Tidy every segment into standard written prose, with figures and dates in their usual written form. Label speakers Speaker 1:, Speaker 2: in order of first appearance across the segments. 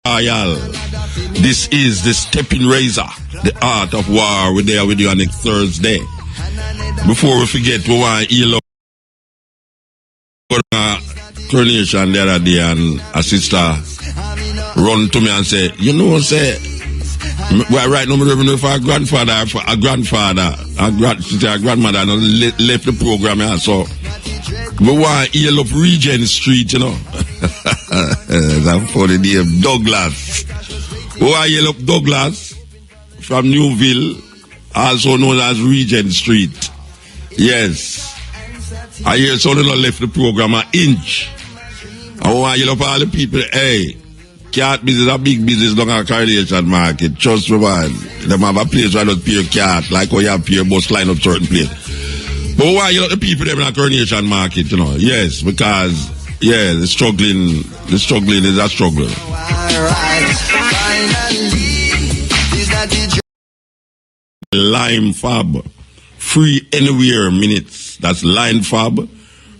Speaker 1: Royal. This is the Steppin Razor, the art of war. We're there with you on next Thursday. Before we forget, we want to heal up coronation the other day, and a sister run to me and say, you know, say, well, right now, I don't know if our grandfather, our grandmother left the program here, so we want to heal up Regent Street, you know. That's for the name Douglas. We want to heal up Douglas from Newville, also known as Regent Street. Yes. I hear someone left the program an inch. I want to heal up all the people, hey. Cat business is a big business down at Coronation Market. Trust me, man. They have a place where they pay cat, like how you have pay bus line up certain place. But why you know the people them in a Coronation Market, you know? Yes, because the struggling is a struggle. Lime Fab, free anywhere minutes. That's Line Fab,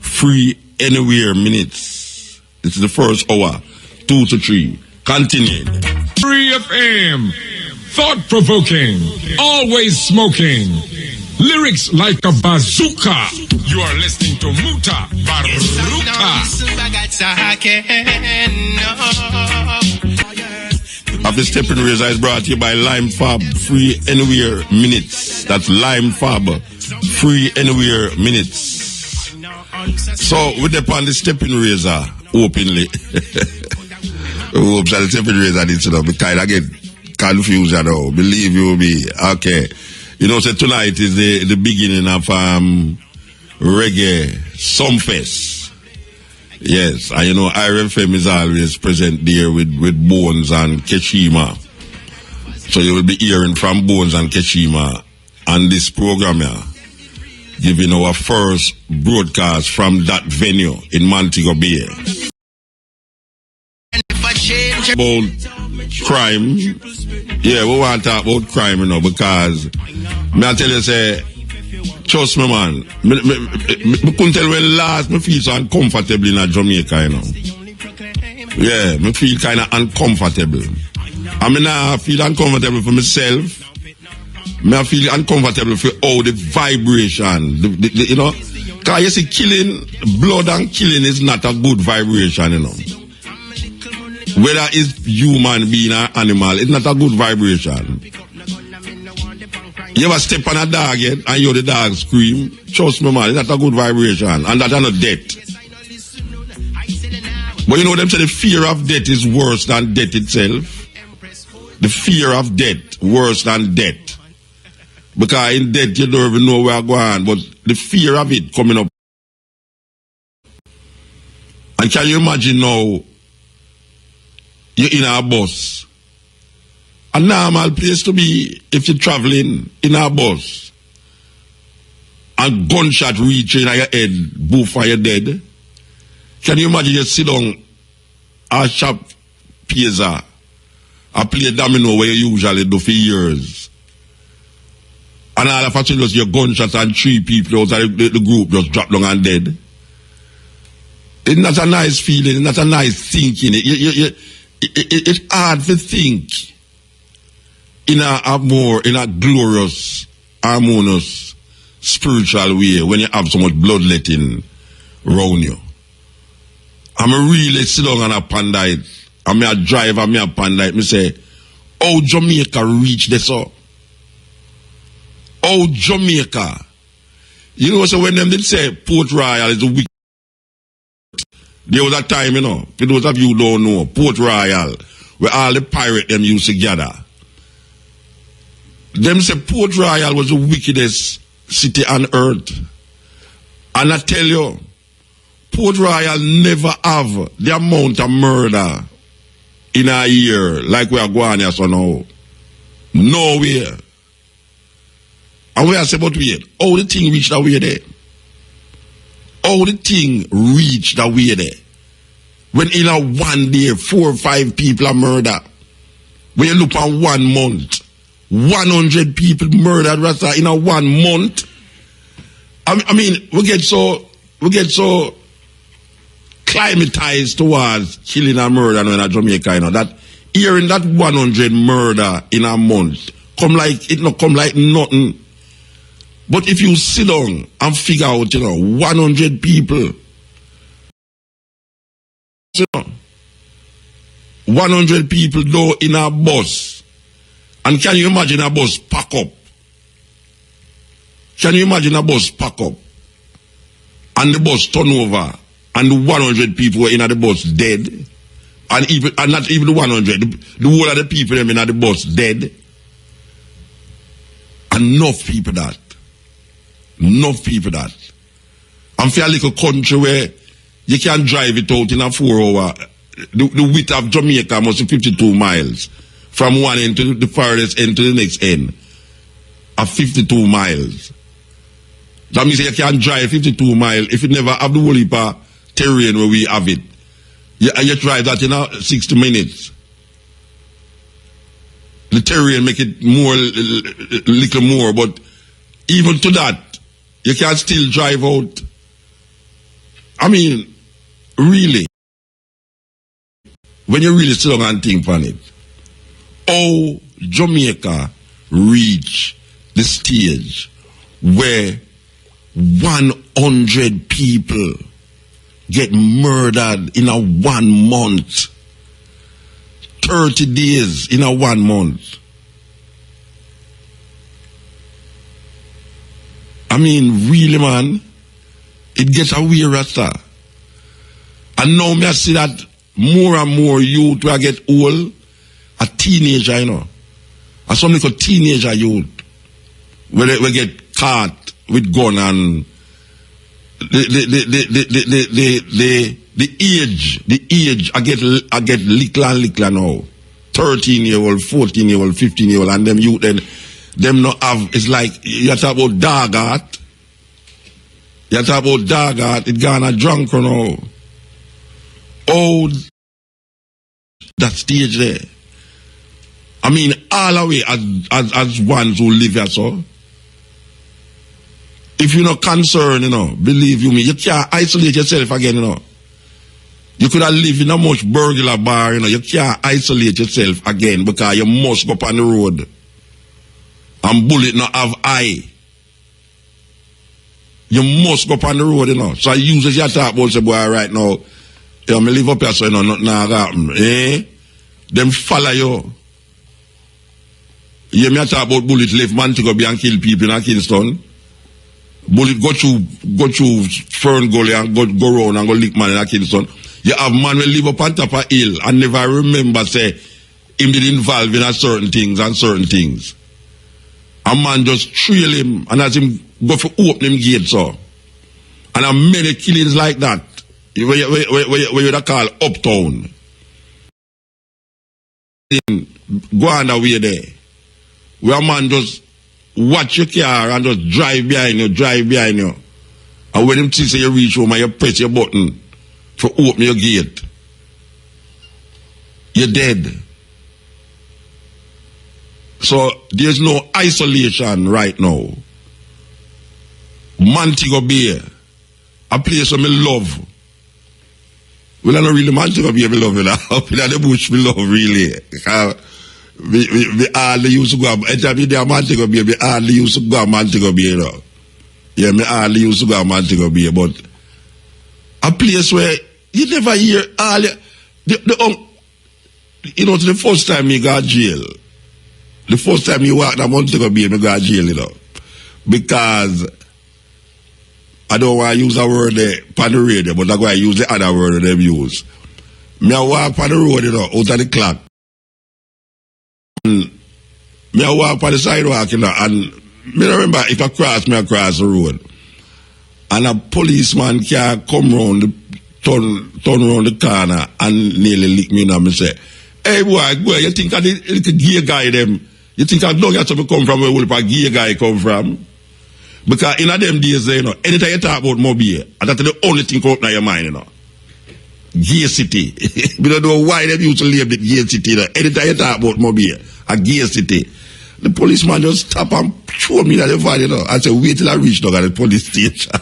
Speaker 1: free anywhere minutes. It's the first hour. 2 to 3. Continue.
Speaker 2: 3 FM. Thought-provoking. Always smoking. Lyrics like a bazooka. You are listening to Muta Baruka.
Speaker 1: After Steppin Razor is brought to you by Lime Fab. Free anywhere minutes. That's Lime Fab. Free anywhere minutes. So, we're upon the Steppin Razor openly. Oops, I'll Steppin Razor needs to know. Because I get confused, you know. Believe you me. Okay. You know, so tonight is the beginning of reggae Sumfest. Yes. And you know, RFM is always present there with Bones and Keshima. So you will be hearing from Bones and Keshima on this program here, giving our first broadcast from that venue in Montego Bay. About crime, we want to talk about crime, you know, because I tell you, say, trust me, man, I couldn't tell when last I feel so uncomfortable in Jamaica, you know. Yeah, I feel kind of uncomfortable. I mean, I feel uncomfortable for myself. I feel uncomfortable for all the vibration, you know. Because you see, killing, blood and killing is not a good vibration, you know. Whether it's human being or animal, it's not a good vibration. You ever step on a dog yet and you hear the dog scream? Trust me, man, it's not a good vibration. And that's not death. But you know them say the fear of death is worse than death itself. The fear of death worse than death. Because in death you don't even know where you're going. But the fear of it coming up. And can you imagine now, you're in a bus. A normal place to be if you're traveling in a bus. And gunshot reaching at your head, boof and you're dead. Can you imagine you sit down a shop pizza and play domino where you usually do for years. And all of a sudden just your gunshots and 3 people outside the group just drop down and dead. It's not a nice feeling, it's not a nice thinking. It's hard to think in a glorious, harmonious, spiritual way when you have so much bloodletting around you. I'm really sit down on a pandite, and I drive and a pandite, I say, how Jamaica reach this up? How Jamaica? You know, so when them did say Port Royal is a wicked, there was a time, you know, for those of you who don't know, Port Royal, where all the pirates them used to gather. Them say Port Royal was the wickedest city on earth. And I tell you, Port Royal never have the amount of murder in a year like we are going here so now. Nowhere. And we are saying, but wait, how the thing reached that way there? How the thing reached that way there? When in a one day, 4 or 5 people are murdered. When you look at 1 month, 100 people murdered Rasta in a 1 month. I mean, we get so climatized towards killing and murder in Jamaica, you know, that hearing that 100 murder in a month, it not come like nothing. But if you sit down and figure out, 100 people, 100 people though in a bus, and can you imagine a bus pack up? Can you imagine a bus pack up, and the bus turn over, and 100 people were in the bus dead, and not even the 100, the whole of the people in the bus dead? Enough people that. And for a little country where you can drive it out in a 4 hour, the width of Jamaica must be 52 miles. From one end to the farthest end to the next end. Of 52 miles. That means you can drive 52 miles if you never have the whole heap of terrain where we have it. You drive that in 60 minutes. The terrain make it more, little more, but even to that, you can still drive out. I mean, really, when you really sit down and think on it, how Jamaica reach the stage where 100 people get murdered in a 1 month, 30 days in a 1 month. I mean, really, man, it gets a weird rasta. And now I see that more and more youth will get old, a teenager, And some little teenager youth will get caught with gun, and the age I get little and little now. 13-year-old, 14-year-old, 15-year-old, and them youth then. Them not have, it's like, you talk about dog heart. You talk about dog heart, it gone a drunk now. Oh, that stage there. I mean, all the way as ones who live here, so. If you're not concerned, believe you me, you can't isolate yourself again, You could have lived in a much burglar bar, you can't isolate yourself again because you must go up on the road. And bullet not have eye. You must go up on the road, So I use it your talk about say, boy, right now, me live up here, so nothing happen. Them follow you. You me talk about bullet left man to go be and kill people in Kingston. Bullet go through Fern Gully and go round and go lick man in Kingston. You have man will live up on top of hill and never remember say him did involve in certain things. A man just trail him and as him go for open him gates so. And a many killings like that. Where you call uptown. Go on the way there. Where a man just watch your car and just drive behind you. And when him see you reach home and you press your button for open your gate, you're dead. So there's no isolation right now. Montego Bay, a place where me love. Well, I don't really Montego Bay, me love it. Up in the bush, me love really. We hardly used to go. Every day Montego Bay, we hardly used to go Montego Bay. Yeah, me hardly used to go Montego Bay, but a place where you never hear all the first time me got jail. The first time you walk down Montego Bay, me got jail, because I don't want to use a word there on the radio, but I'm going to use the other word that they use. Me I walk on the road, out of the clock. And me I walk on the sidewalk, and me remember if I cross the road. And a policeman can come round, turn around the corner and nearly lick me and me say, hey boy, you think I the little gay guy them? You think I don't get to come from where a gay guy come from? Because in them days, anytime you talk about Mobile, that's the only thing out in your mind, Gay city. We don't know why they used to live the gay city. Anytime you talk about Mobile, a gay city. The policeman just stop and show me that the van, I said, wait till I reach the police station.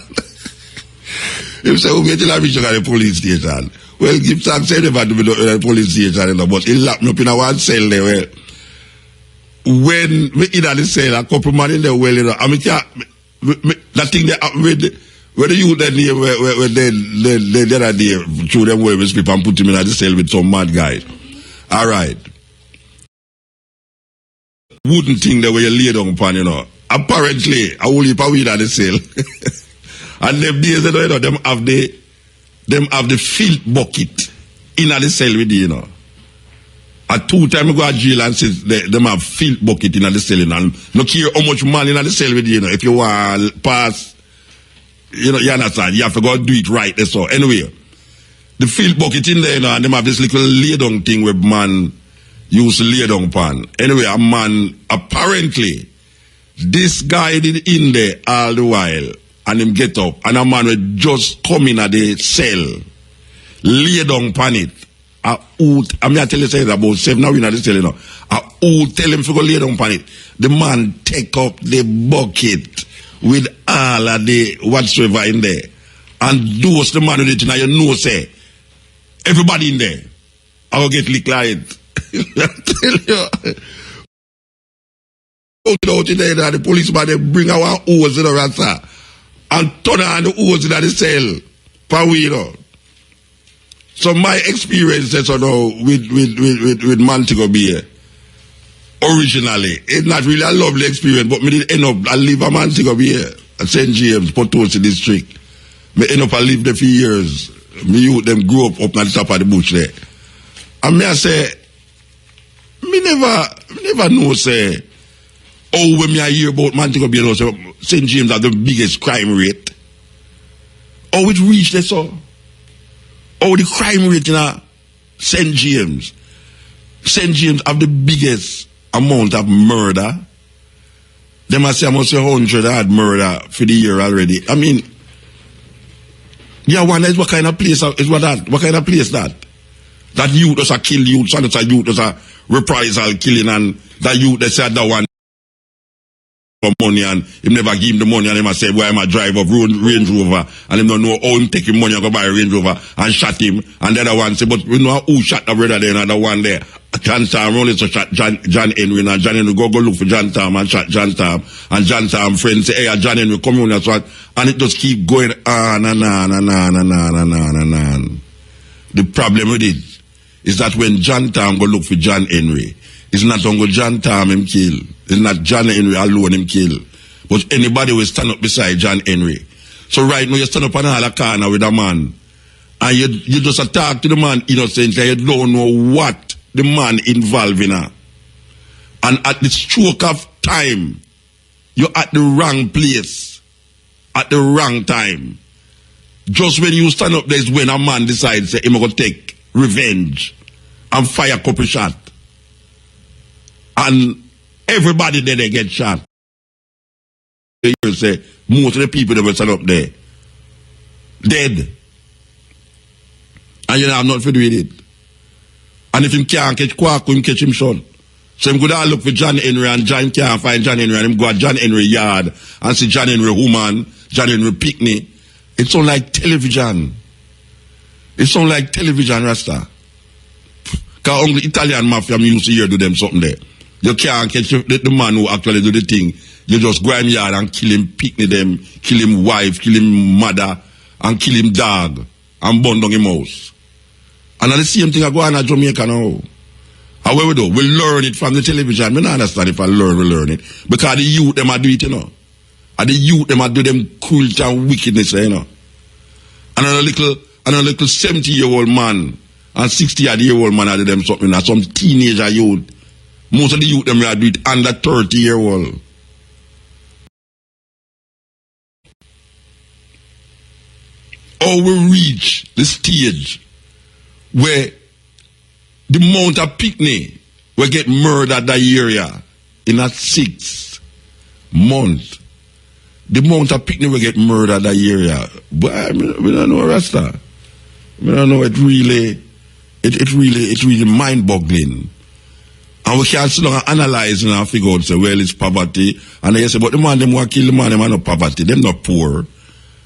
Speaker 1: He said, wait till I reach the police station. Well, give thanks to never do the police station, but he locked me up in a one cell there. Well, when we in the cell, a couple man in there, well, you know, I mean, that thing that where the youth that day, where they are there, through them way we sleep and put him in the cell with some mad guys. All right. Wooden thing that where you lay down upon, you know. Apparently, I will leave a weed at the cell. And them days, you know, them have the filth bucket in the cell with you know. At 2 times I go to jail and says them have filth bucket in the cell, you know. No care how much man in the cell with you know. If you want pass, you know, you understand, you have to go do it right, that's all. Anyway, the filth bucket in there, you know, and them have this little lay down thing where man used to lay down pan. Anyway, a man, apparently, this guy did in there all the while, and him get up, and a man would just come in at the cell, lay down pan it. I mean, tell you say about 7 now in the cell, you know. I tell him to go lay down pan it. The man take up the bucket with all of the whatsoever in there, and dose the man with it, and you know, say, everybody in there, I will get licked like it. I tell you. Out in there, the policeman, they bring our hose in the rasta and turn on the hose in the cell. Per we, you know. So my experiences, you know, with Montego Bay, originally, it's not really a lovely experience, but me did end up, I live a Montego Bay at St. James, Potosi district. Me end up, I live there for years. Me youth, them grew up at the top of the bush there. And me I say, me never know, say, oh, when me I hear about Montego Bay, you know, St. James have the biggest crime rate. Oh, it reached there, so. Oh, the crime rate in St. James. St. James have the biggest amount of murder. They must say almost 100 had murder for the year already. I mean, yeah, one is what kind of place is what kind of place that? That youth does a kill youth, so that's a youth does a reprisal killing, and that youth they said that one for money and him never give him the money, and him say, why am I drive up Range Rover, and him don't know how him take him money and go buy a Range Rover and shot him, and the other one say, but we know who shot the brother there, and the one there, John Tam only so shot John Henry, and John Henry go look for John Tam and shot John Tam, and John Tam friends say, hey, John Henry come on, that's what, and it just keep going on and on and on and on and on and on. The problem with it is that when John Tam go look for John Henry, it's not only John Tam him kill. It's not John Henry alone him kill. But anybody will stand up beside John Henry. So right now you stand up on a corner with a man, and you just attack to the man innocently, and you don't know what the man involved in her. And at the stroke of time, you're at the wrong place, at the wrong time. Just when you stand up there is when a man decides he's going to take revenge and fire a couple shots. And everybody there they get shot. You say most of the people that were stand up there dead. And you know I'm not for doing it. And if him can't catch Quack, him catch him shot. So him go down look for John Henry, and John can't find John Henry, and him go at John Henry yard and see John Henry woman, John Henry picnic. It sound like television. It sound like television, Rasta. Because only Italian mafia used to hear do them something there. You can't catch the man who actually do the thing. You just go in yard and kill him, picnic them, kill him wife, kill him mother, and kill him dog, and burn down him house. And the same thing I go on at Jamaica now. However, though, we learn it from the television. We don't understand if I learn, we learn it. Because the youth, them are do it, you know. And the youth, them are do them cruelty and wickedness, you know. And a little 70-year-old man and 60-year-old man are do them something, and some teenager youth. Most of the youth, them are do it under 30-year-old. Or we reach the stage where the amount of picnic will get murdered that area in that 6 months. The amount of picnic will get murdered that area. But we don't know, Rasta. We don't know. It's really mind-boggling. And we can't sit down and analyze and figure out, say, well, it's poverty. And they say, but the man, them want to kill the man, them are not poverty. Them not poor.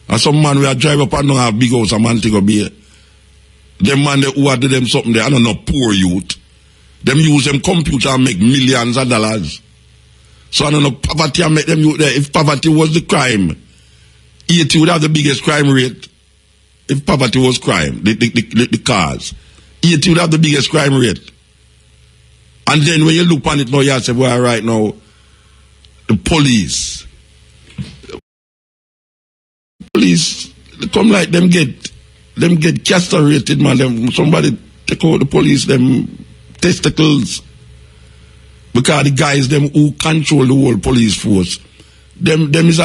Speaker 1: And some man will drive up and don't have big house and man take a beer. them man who are do them something there, I don't know, poor youth. Them use them computer and make millions of dollars. So I don't know, poverty and make them youth there. If poverty was the crime, Haiti would have the biggest crime rate. If poverty was crime, the cause, Haiti would have the biggest crime rate. And then when you look on it now, you say, well, right now, the police, they come like them get castrated, man. Somebody take out the police, them testicles. Because the guys, them who control the whole police force, them is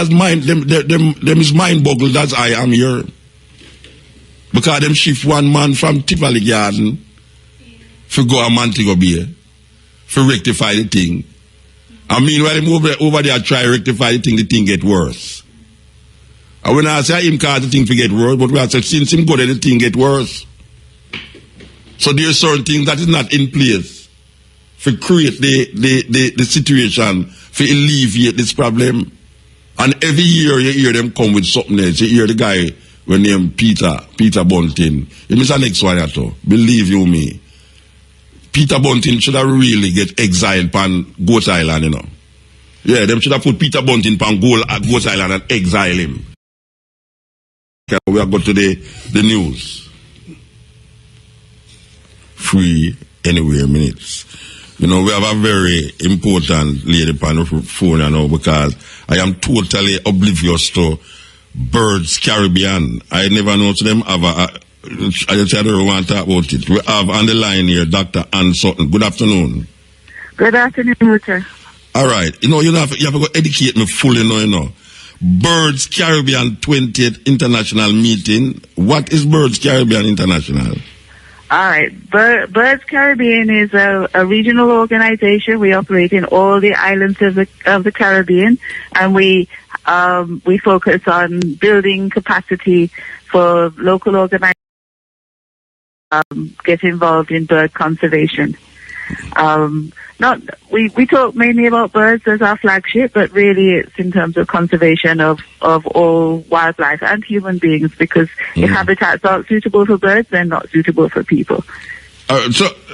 Speaker 1: mind boggled as I am here. Because them shift one man from Tivoli Garden for go a Montego Bay for rectify the thing. I mean, when them over there try to rectify the thing get worse. And when I say him cause the thing to get worse, but we I say since him go there, the thing get worse. So there's certain things that is not in place to create the situation, to alleviate this problem. And every year you hear them come with something else. You hear the guy when named Peter Buntin. He is the next one at all. Believe you me. Peter Buntin should have really get exiled pan Goat Island, you know. Yeah, them should have put Peter Buntin pan Goat Island and exile him. Okay, we are going to the news. Free anywhere minutes. You know, we have a very important lady on the phone, you know, because I am totally oblivious to Birds Caribbean. I never know to them have I just don't want to talk about it. We have on the line here Dr. Ann Sutton. Good afternoon.
Speaker 3: Good afternoon, Mutter.
Speaker 1: All right. You know, you have to go educate me fully now, you know. Birds Caribbean 20th International Meeting. What is Birds Caribbean International?
Speaker 3: All right. Birds Caribbean is a regional organization. We operate in all the islands of the Caribbean, and we focus on building capacity for local organizations get involved in bird conservation. We talk mainly about birds as our flagship, but really it's in terms of conservation of all wildlife and human beings, because if habitats aren't suitable for birds, they're not suitable for people.
Speaker 1: All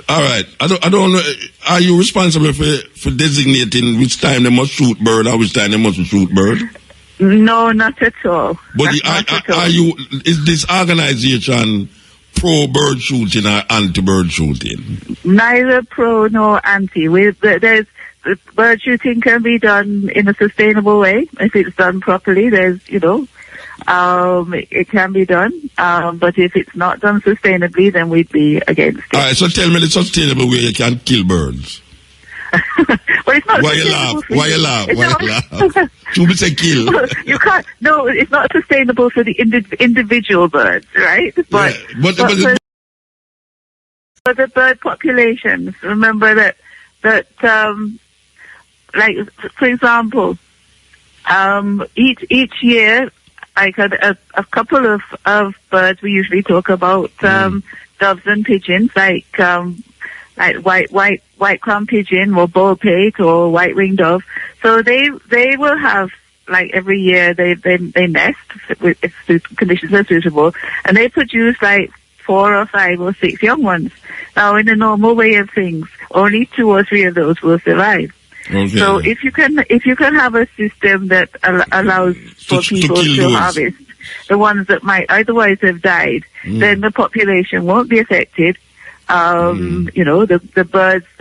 Speaker 1: right. I don't know. Are you responsible for designating which time they must shoot bird or which time they mustn't shoot bird?
Speaker 3: No, not at all.
Speaker 1: But is this organization pro-bird shooting or anti-bird shooting?
Speaker 3: Neither pro nor anti. Bird shooting can be done in a sustainable way if it's done properly. It can be done. But if it's not done sustainably, then we'd be against it.
Speaker 1: All right, so tell me the sustainable way you can kill birds.
Speaker 3: Well, it's not.
Speaker 1: Why you laugh? Should say kill?
Speaker 3: You can't. No, it's not sustainable for the individual birds, right? But for the bird populations, remember that like for example, each year, like a couple of birds we usually talk about, doves and pigeons, like white crown pigeon or bald-pate or white-winged dove. So they will have, like every year they nest if conditions are suitable, and they produce like 4 or 5 or 6 young ones. Now, in the normal way of things, only 2 or 3 of those will survive. Okay. So if you can have a system that allows for people to harvest the ones that might otherwise have died, then the population won't be affected. You know, the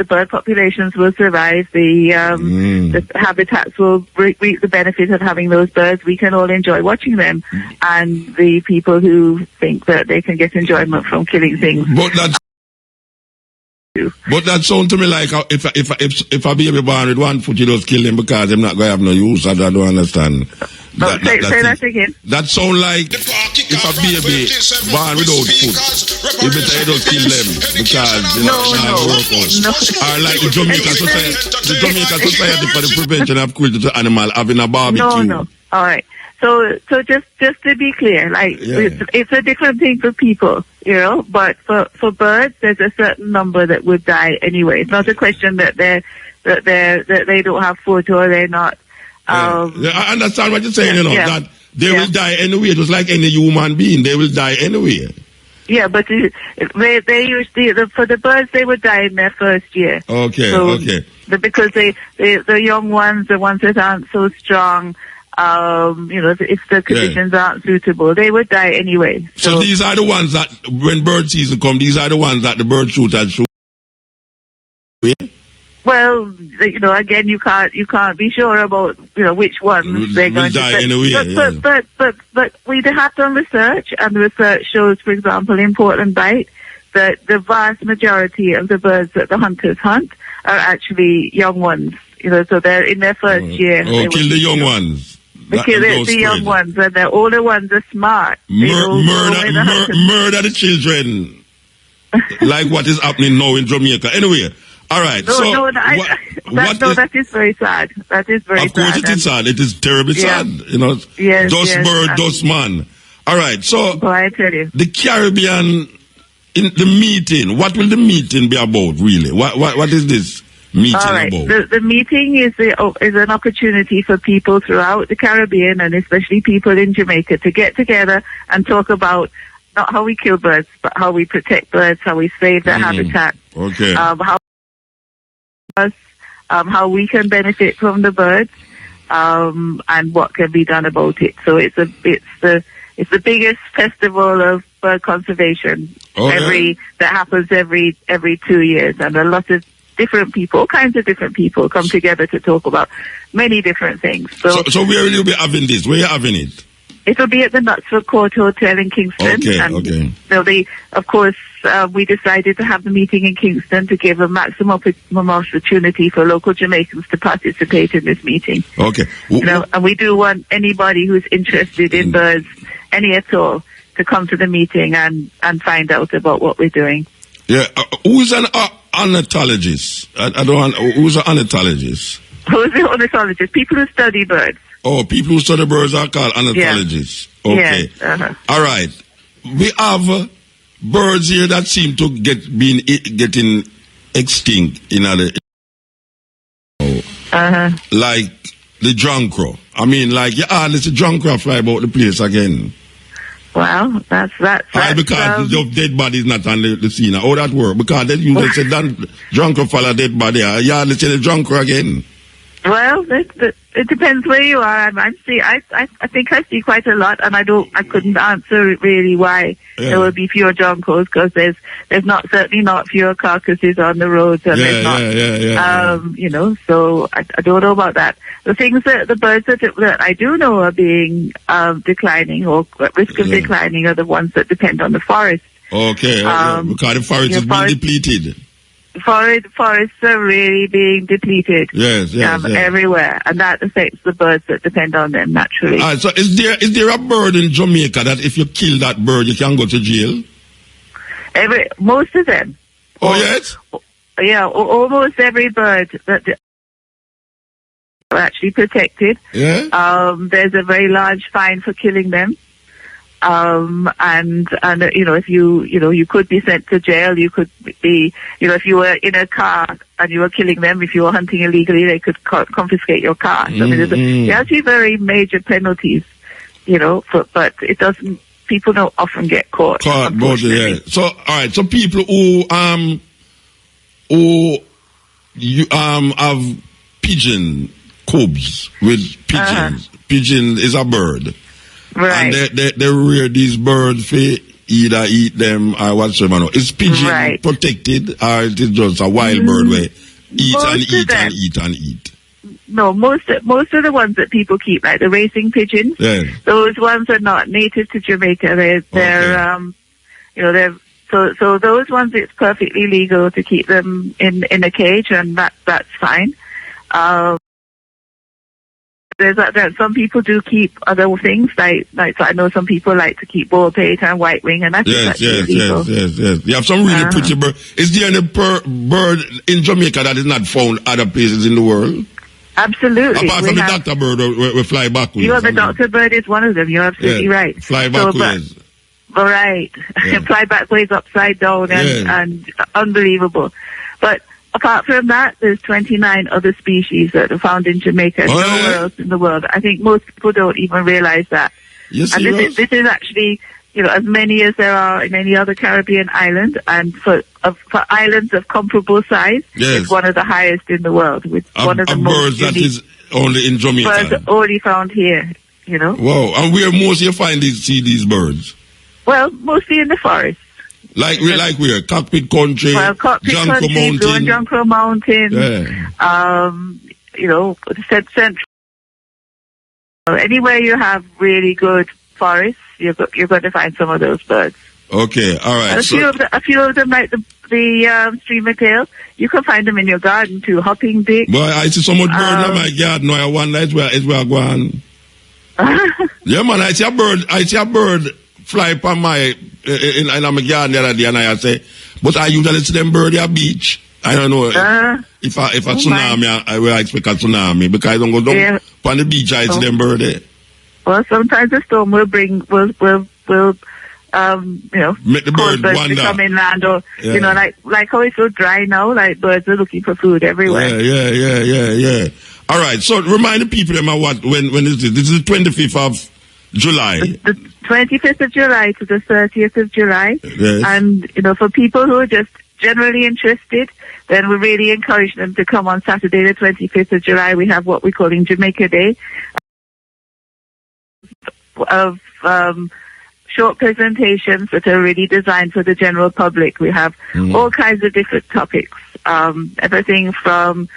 Speaker 3: bird populations will survive. The habitats will reap the benefit of having those birds. We can all enjoy watching them, and the people who think that they can get enjoyment from killing things.
Speaker 1: But that sounds to me like if a baby born with 1 foot, you just kill them because they're not going to have no use. I don't understand.
Speaker 3: Say that again.
Speaker 1: That sounds like if a baby born without foot, you better just kill them because they don't work out. Or like the Jamaican Society for the Prevention of Cruelty to Animals having a barbecue.
Speaker 3: No. All right. So just to be clear, like it's a different thing for people, you know. But for birds, there's a certain number that would die anyway. It's not a question that they don't have food or they're not.
Speaker 1: I understand what you're saying, you know, that they will die anyway, just like any human being. They will die anyway.
Speaker 3: Yeah, but they usually, for the birds, they would die in their first year.
Speaker 1: Okay,
Speaker 3: so,
Speaker 1: okay.
Speaker 3: Because the young ones, the ones that aren't so strong, if the conditions aren't suitable, they would die anyway.
Speaker 1: So these are the ones that, when bird season comes, these are the ones that the bird shooters shoot.
Speaker 3: Well, again, you can't be sure about, which ones they're going to
Speaker 1: die anyway.
Speaker 3: But we have done research, and the research shows, for example, in Portland Bight, that the vast majority of the birds that the hunters hunt are actually young ones. So they're in their first year.
Speaker 1: Oh, kill the young ones.
Speaker 3: Because the young ones, and the older ones are smart.
Speaker 1: Murder the children. Like what is happening now in Jamaica. Anyway. All right.
Speaker 3: That is very sad. That is very sad.
Speaker 1: Of course, it is sad. It is terribly sad.
Speaker 3: Yes,
Speaker 1: bird, those man. All right. So,
Speaker 3: I tell you,
Speaker 1: the Caribbean in the meeting. What will the meeting be about, really? What is this meeting about?
Speaker 3: The meeting is an opportunity for people throughout the Caribbean, and especially people in Jamaica, to get together and talk about not how we kill birds, but how we protect birds, how we save their habitat.
Speaker 1: Okay.
Speaker 3: How we can benefit from the birds, and what can be done about it. So it's the biggest festival of bird conservation that happens every 2 years, and a lot of different people, all kinds of different people, come together to talk about many different things.
Speaker 1: So where will you be having this? Where are you having it?
Speaker 3: It'll be at the Knutsford Court Hotel in Kingston.
Speaker 1: Okay.
Speaker 3: There'll be, of course, we decided to have the meeting in Kingston to give a maximum opportunity for local Jamaicans to participate in this meeting.
Speaker 1: Okay.
Speaker 3: And we do want anybody who's interested in birds, any at all, to come to the meeting and find out about what we're doing.
Speaker 1: Yeah. Who's an ornithologist? Who's an ornithologist?
Speaker 3: Who's the ornithologist? People who study birds.
Speaker 1: Oh, people who study birds are called ornithologists.
Speaker 3: Yeah.
Speaker 1: Okay.
Speaker 3: Yes,
Speaker 1: All right. We have birds here that seem to getting extinct in other. Like the drunkrow. I mean, there's a drunkrow fly about the place again.
Speaker 3: Well, that's
Speaker 1: because the dead body is not on the scene. How that work? Because they usually say drunkrow follow dead body. Yeah, let's say the drunkrow again.
Speaker 3: Well, it depends where you are. I think I see quite a lot, and I couldn't answer really why there will be fewer drunkos, because there's certainly not fewer carcasses on the roads, and there's not, so I don't know about that. The things the birds that I do know are being declining or at risk of declining are the ones that depend on the forest.
Speaker 1: Okay, because the forest is being depleted.
Speaker 3: Forests are really being depleted.
Speaker 1: Yes.
Speaker 3: Everywhere, and that affects the birds that depend on them naturally.
Speaker 1: So is there a bird in Jamaica that if you kill that bird you can go to jail?
Speaker 3: Most of them.
Speaker 1: Oh yes.
Speaker 3: Yeah, almost every bird that are actually protected.
Speaker 1: Yeah.
Speaker 3: There's a very large fine for killing them. If you could be sent to jail, you could be, if you were in a car and you were killing them, if you were hunting illegally, they could confiscate your car. So, there are actually very major penalties, but it doesn't, people don't often get caught.
Speaker 1: So, all right, so people who have pigeon cubs with pigeons. Pigeon is a bird.
Speaker 3: Right.
Speaker 1: And they rear these birds for either eat them or whatsoever. Is pigeon protected, or it is just a wild bird where eat?
Speaker 3: No, most of the ones that people keep, like the racing pigeons, those ones are not native to Jamaica. So those ones, it's perfectly legal to keep them in a cage, and that's fine. There's some people do keep other things, like so I know some people like to keep ball-pate and white-wing, and that's illegal.
Speaker 1: Yes. You have some really pretty bird. Is there any bird in Jamaica that is not found other places in the world?
Speaker 3: Absolutely.
Speaker 1: Apart from the doctor bird we fly backwards.
Speaker 3: The doctor bird is one of them. You're absolutely right.
Speaker 1: Fly backwards.
Speaker 3: Right. Fly backwards, upside down, and unbelievable. But apart from that, there's 29 other species that are found in Jamaica, nowhere else in the world. I think most people don't even realize that.
Speaker 1: Yes,
Speaker 3: and this is actually as many as there are in any other Caribbean island, and for islands of comparable size,
Speaker 1: yes,
Speaker 3: it's one of the highest in the world. With one of the
Speaker 1: birds that is only in Jamaica.
Speaker 3: Birds only found here.
Speaker 1: Wow, and where most you see these birds?
Speaker 3: Well, mostly in the forest.
Speaker 1: Like where? Cockpit Country,
Speaker 3: Junco Mountain. Junco Mountain.
Speaker 1: Yeah.
Speaker 3: Central. Anywhere you have really good forests, you're going to find some of those birds.
Speaker 1: Okay, all right.
Speaker 3: A few of them, like the streamer tail, you can find them in your garden too. Hopping dick.
Speaker 1: Boy, I see so much bird in my garden. No, I wonder it's where I go on. Yeah, man, I see a bird fly up on my in my garden the other day, and I say, but I usually see them bird at beach. I don't know if a tsunami, I expect a tsunami because I don't go down on the beach. I see them bird there.
Speaker 3: Well, sometimes the storm will make the birds
Speaker 1: wander.
Speaker 3: To come inland, or like how it's so dry now, like birds are looking for food everywhere.
Speaker 1: Yeah. All right, so remind the people when is this? This is the 25th of July.
Speaker 3: The 25th of July to the 30th of July.
Speaker 1: Yes.
Speaker 3: And, for people who are just generally interested, then we really encourage them to come on Saturday the 25th of July. We have what we call in Jamaica Day of short presentations that are really designed for the general public. We have all kinds of different topics, everything from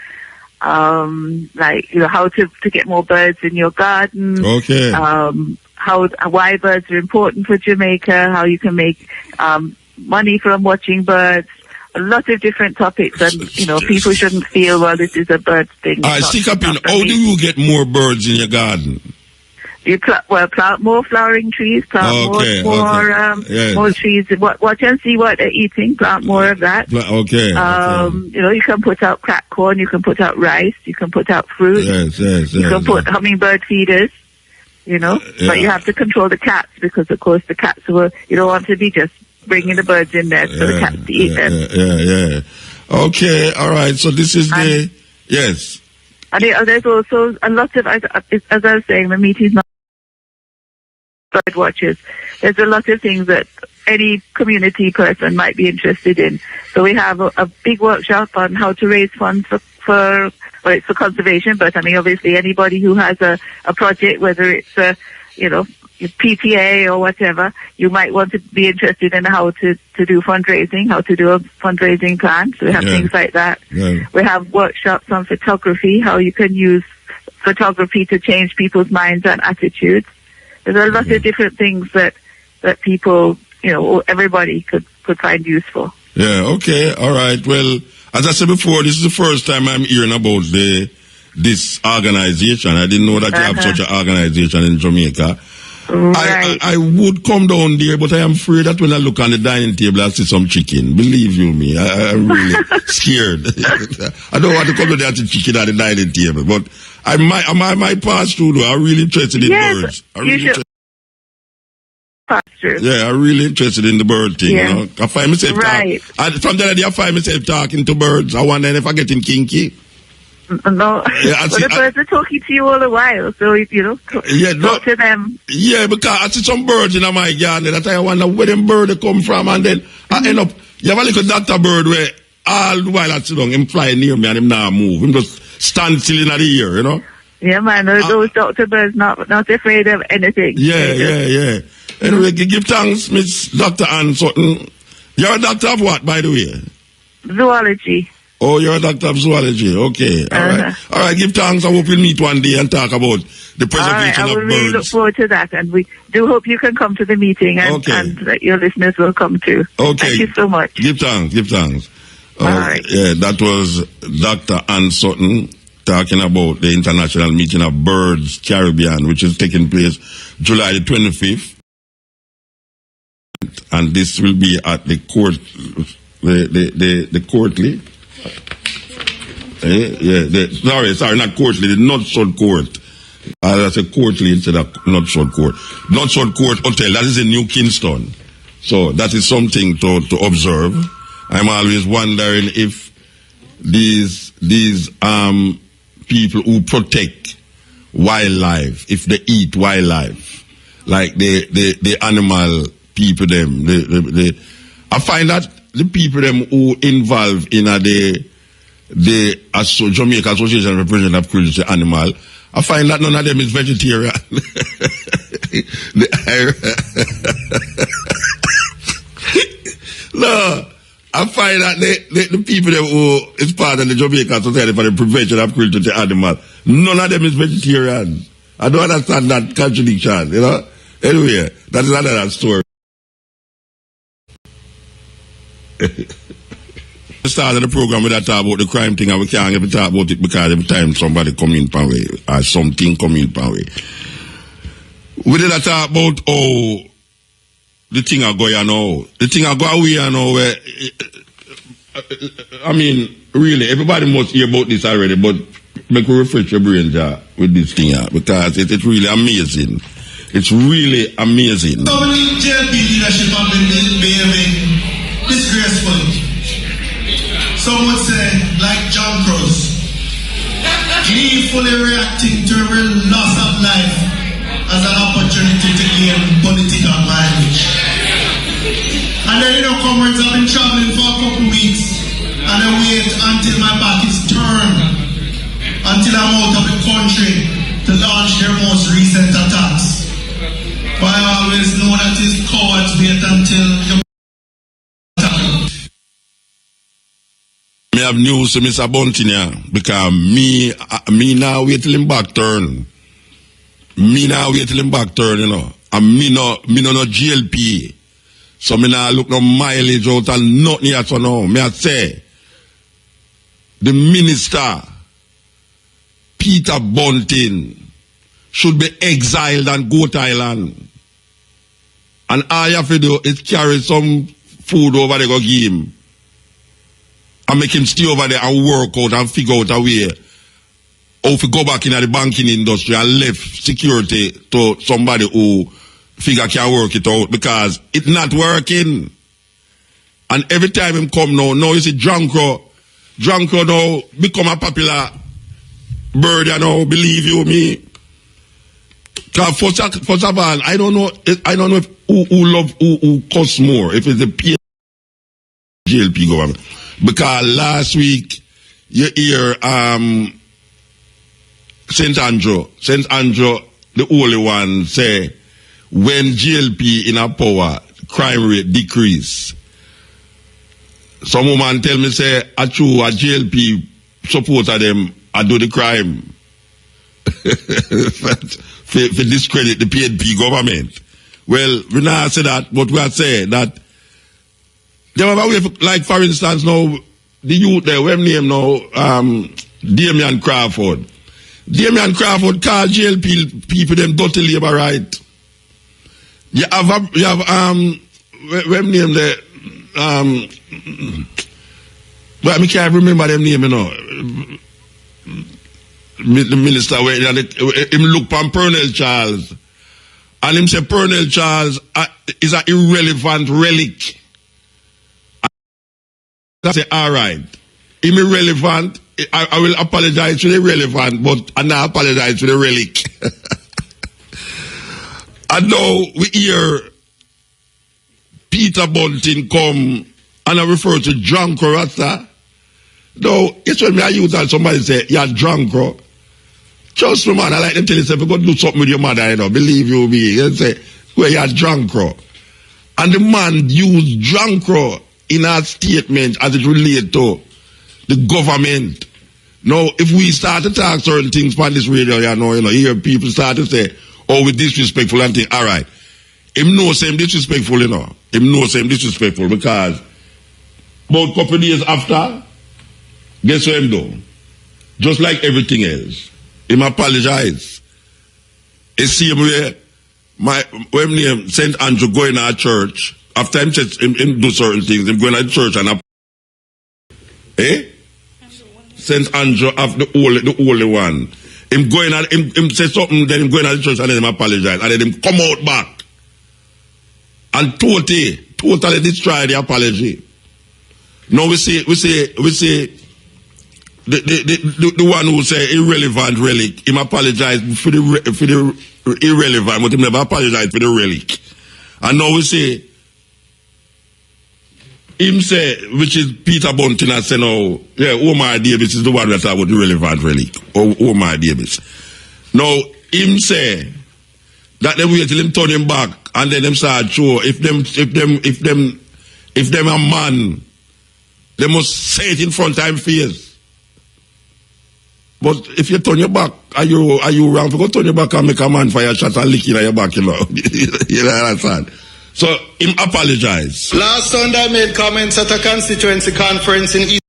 Speaker 3: how to get more birds in your garden.
Speaker 1: Okay.
Speaker 3: Why birds are important for Jamaica, how you can make money from watching birds. A lot of different topics, and people shouldn't feel, well, this is a bird thing.
Speaker 1: Stick up in. How do you get more birds in your garden?
Speaker 3: You plant more flowering trees, plant more trees. Watch and see what they're eating. Plant more of that.
Speaker 1: Okay.
Speaker 3: You can put out cracked corn. You can put out rice. You can put out fruit.
Speaker 1: Yes.
Speaker 3: You can put hummingbird feeders. But you have to control the cats, because of course the cats you don't want to be just bringing the birds in there for the cats to eat them.
Speaker 1: Yeah. Okay. All right. So this is yes.
Speaker 3: And there's also a lot of, as I was saying, the meeting's not bird watchers. There's a lot of things that any community person might be interested in. So we have a big workshop on how to raise funds for conservation, but obviously anybody who has a project, whether it's PTA or whatever, you might want to be interested in how to do fundraising, how to do a fundraising plan. So we have things like that.
Speaker 1: Yeah.
Speaker 3: We have workshops on photography, how you can use photography to change people's minds and attitudes. There's a lot of different things that people, everybody could find useful.
Speaker 1: Yeah, okay, all right. Well, as I said before, this is the first time I'm hearing about this organization. I didn't know that you have such an organization in Jamaica.
Speaker 3: Right.
Speaker 1: I would come down there, but I am afraid that when I look on the dining table, I see some chicken. Believe you me, I'm really scared. I don't want to come there to chicken at the dining table, but I might pass through though. I'm really interested in birds. I'm really interested in the bird thing.
Speaker 3: Yeah.
Speaker 1: I find myself from the other day, I find myself talking to birds. I wonder if I getting kinky.
Speaker 3: No, the birds are talking to you all the while, so talk to them.
Speaker 1: Yeah, because I see some birds in my garden that I wonder where them birds come from, and then I end up. You have a little doctor bird where all the while I sit down, him fly near me and him not move. Him just stand still in the air,
Speaker 3: Yeah, man, those doctor birds not afraid of anything.
Speaker 1: Yeah. Anyway, give thanks, Miss Dr. Ann Sutton. You're a doctor of what, by the way?
Speaker 3: Zoology.
Speaker 1: Oh, you're a doctor of zoology. Okay. All right. All right. Give thanks. I hope we'll meet one day and talk about the preservation of birds.
Speaker 3: I will really look forward to that. And we do hope you can come to the meeting and that your listeners will come too.
Speaker 1: Okay.
Speaker 3: Thank you so much.
Speaker 1: Give thanks.
Speaker 3: All right.
Speaker 1: Yeah, that was Dr. Ann Sutton talking about the International Meeting of Birds Caribbean, which is taking place July the 25th. And this will be at the court, the courtly. Sorry, not courtly, the North Court. I said courtly instead of North Court. North Court Hotel, that is in New Kingston. So that is something to observe. I'm always wondering if these people who protect wildlife, if they eat wildlife, like the animal people them. I find that the people them who involved in the Jamaica Association of Representatives of Cruelty to Animal, I find that none of them is vegetarian. No, I find that the people them who is part of the Jamaica Society for the Prevention of Cruelty to Animal, none of them is vegetarian. I don't understand that contradiction, you know. Anyway, that is another story. We started the program with that talk about the crime thing, and we can't even talk about it because every time somebody come in pan way or something come in pan way. We did a talk about how the thing are going now. The thing are going away now where I mean, really, everybody must hear about this already, but make me refresh your brain with this thing because it's really amazing. It's really amazing.
Speaker 4: So many JLP leadership have been behaving disgracefully. Some would say, like John Cross, gleefully reacting to every loss of life as an opportunity to gain political mileage. And then, comrades, I've been traveling for a couple weeks, and I wait until my back is turned, until I'm out of the country to launch their most recent attacks. But I always know that it's cowards wait until you attack.
Speaker 1: I have news to Mr. Buntin here, because me now wait till him back turn. Me now wait till him back turn, you know. And me no GLP. So me now look no mileage out and nothing yet for now. Me I say, the minister, Peter Buntin, should be exiled and go to Thailand. And all you have to do is carry some food over there, go give him. And make him stay over there and work out and figure out a way. Or if you go back into the banking industry and left security to somebody who figure can work it out because it's not working. And every time him come now you see Drunkro now become a popular bird, you know, believe you me. Because first of all, I don't know if who costs more, if it's the GLP government. Because last week you hear St. Andrew, the only one, say when GLP in a power, crime rate decrease. Some woman tell me say a GLP supporter them I do the crime. for discredit the PNP government. Well, we not say that, but we are saying that they have a way, like for instance now, the youth there, what name now, Damian Crawford. Damian Crawford called GLP people them dirty labor right. You have what name there, but I can't remember them name, you know. The minister where him look from Pernell Charles and him say Pernell Charles is an irrelevant relic. I say alright, him irrelevant, I will apologize to the irrelevant, but I not apologize to the relic. And now we hear Peter Buntin come and I refer to Drunko Rasta. No, it's when I use that somebody say, you're Drunko. Trust me, man, I like them tell you, if you go do something with your mother, you know, believe you me. They say, well, you're Drunko. And the man used Drunko in our statement as it relates to the government. Now, if we start to talk certain things on this radio, you know, hear people start to say, oh, we disrespectful and think, all right. Him knows him disrespectful, you know. Him knows him disrespectful because about a couple of days after, guess what him do? Just like everything else. Him apologize. The same way, when name St. Andrew going to our church, after him do certain things, him going to church and St. Andrew of the holy one. Him going and him say something, then him going to the church and then him apologize. And then him come out back. And totally destroy the apology. Now we say the one who say irrelevant relic, him apologize for the irrelevant, but him never apologize for the relic. And now we say, him say, which is Peter Buntin, I say, no, yeah, Omar Davis is the one that I would relevant really. Omar Davis. Now, him say that they wait till him turn him back and then them start show if them a man, they must say it in front of him face. But if you turn your back, are you wrong? If you go turn your back and make a man fire shot and lick in your back, you know. You understand? So, him apologize.
Speaker 4: Last Sunday I made comments at a constituency conference in East,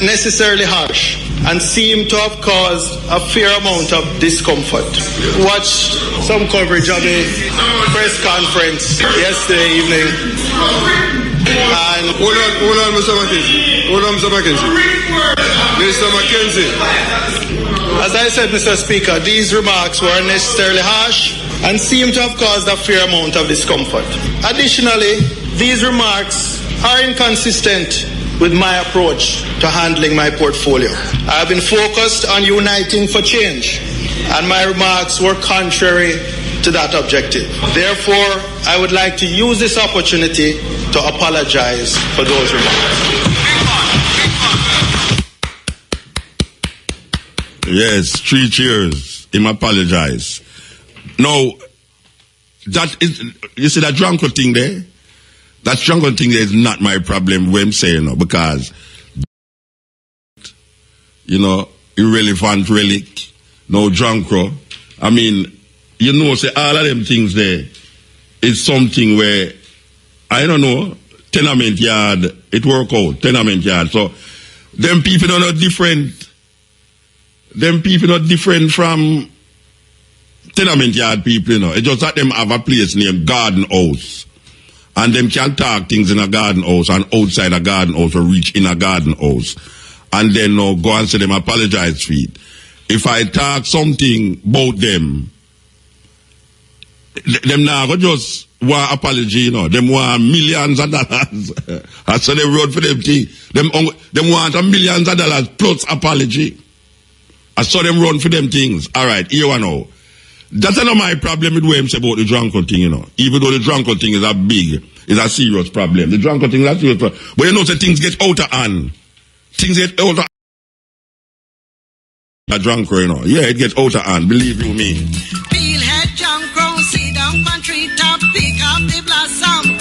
Speaker 4: necessarily harsh, and seemed to have caused a fair amount of discomfort. Watched some coverage of the press conference yesterday evening. And
Speaker 5: hold on, Mr. Mackenzie. Mr. Mackenzie.
Speaker 4: As I said, Mr. Speaker, these remarks were unnecessarily harsh and seem to have caused a fair amount of discomfort. Additionally, these remarks are inconsistent with my approach to handling my portfolio. I have been focused on uniting for change, and my remarks were contrary to that objective. Therefore, I would like to use this opportunity to apologize for those remarks.
Speaker 1: Yes, 3 cheers. Him apologize. Now, that is, you see that drunkard thing there? That drunkard thing there is not my problem when I'm saying no, because, you know, irrelevant relic, no drunkard. I mean, you know, say all of them things there is something where, I don't know, tenement yard, it work out, tenement yard. So, them people are not different. Them people not different from tenement yard people, you know. It's just that them have a place named garden house. And them can talk things in a garden house and outside a garden house or reach in a garden house. And then go and say them apologize for it. If I talk something about them now go just want apology, you know. Them want millions of dollars. I saw they wrote for them thing. Them want millions of dollars plus apology. I saw them run for them things. All right, here we know. That's not my problem with what I'm saying about the drunkard thing, you know. Even though the drunkard thing is a serious problem. The drunkard thing is a serious problem. But you know, so things get out of hand. Things get out of hand. A drunkard, you know. Yeah, it gets out of hand, believe you me.
Speaker 6: Feel head junk grown, sit down country top, pick up the blossom.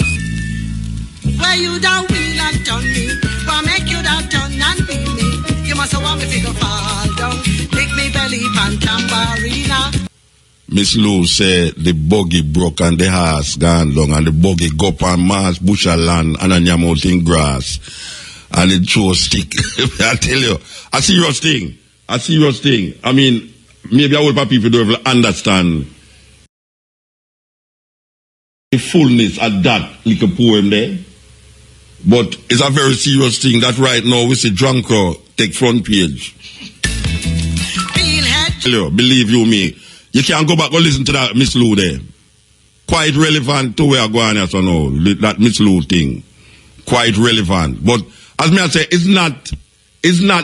Speaker 6: Where you down wheel and turn me, what make you that turn and beat me? You must have want me to fall down, lick me belly pan tambourina.
Speaker 1: Miss Lou said the buggy broke and the horse gone down and the buggy go up on mass bushel land and a yam out in grass and it throw stick. I tell you, a serious thing. I mean, maybe all people don't understand the fullness of that little poem there. But it's a very serious thing that right now we see drunker take front page. Believe you me. You can't go back and listen to that Miss Lou there. Quite relevant to where I'm going at now. That Miss Lou thing. Quite relevant. But as me I say, it's not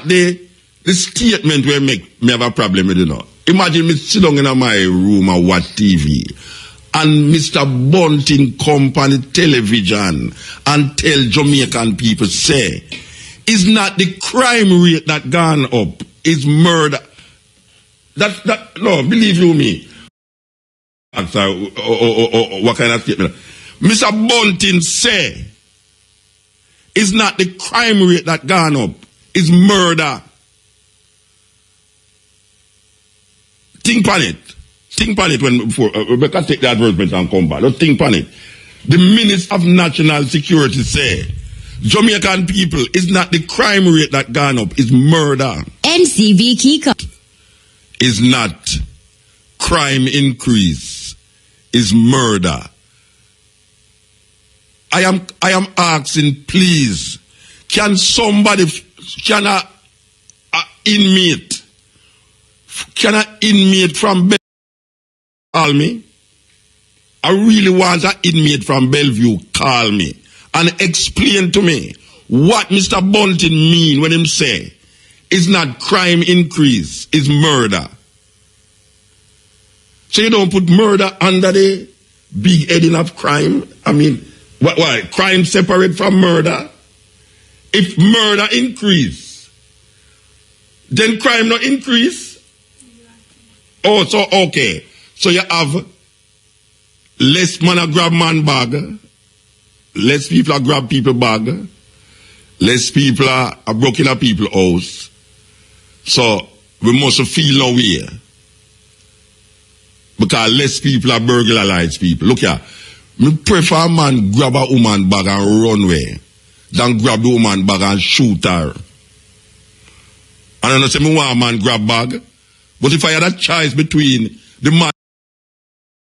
Speaker 1: the statement where me have a problem with, you know. Imagine me sit down in my room and watch TV. And Mr. Buntin come on the television and tell Jamaican people, say, it's not the crime rate that gone up, it's murder. No, believe you me. What kind of statement? Mr. Buntin say, it's not the crime rate that gone up, it's murder. Think on it. Think on it before Rebecca take the advertisement and come back. Just think on it. The Minister of National Security say, Jamaican people, it's not the crime rate that gone up, it's murder.
Speaker 7: NCV Kiko.
Speaker 1: Is not crime increase, is murder. I am asking, please, can somebody, can an inmate from Bellevue call me? I really want an inmate from Bellevue call me and explain to me what Mr. Buntin mean when him say it's not crime increase, it's murder. So you don't put murder under the big heading of crime. I mean, why? Crime separate from murder? If murder increase, then crime not increase? Oh, so okay. So you have less man a grab man bag, less people a grab people bag, less people are broken a people house. So we must feel no way. Because less people are burglarize people. Look here. Me prefer a man grab a woman bag and run away than grab the woman bag and shoot her. And I don't say me want a man grab bag. But if I had a choice between the man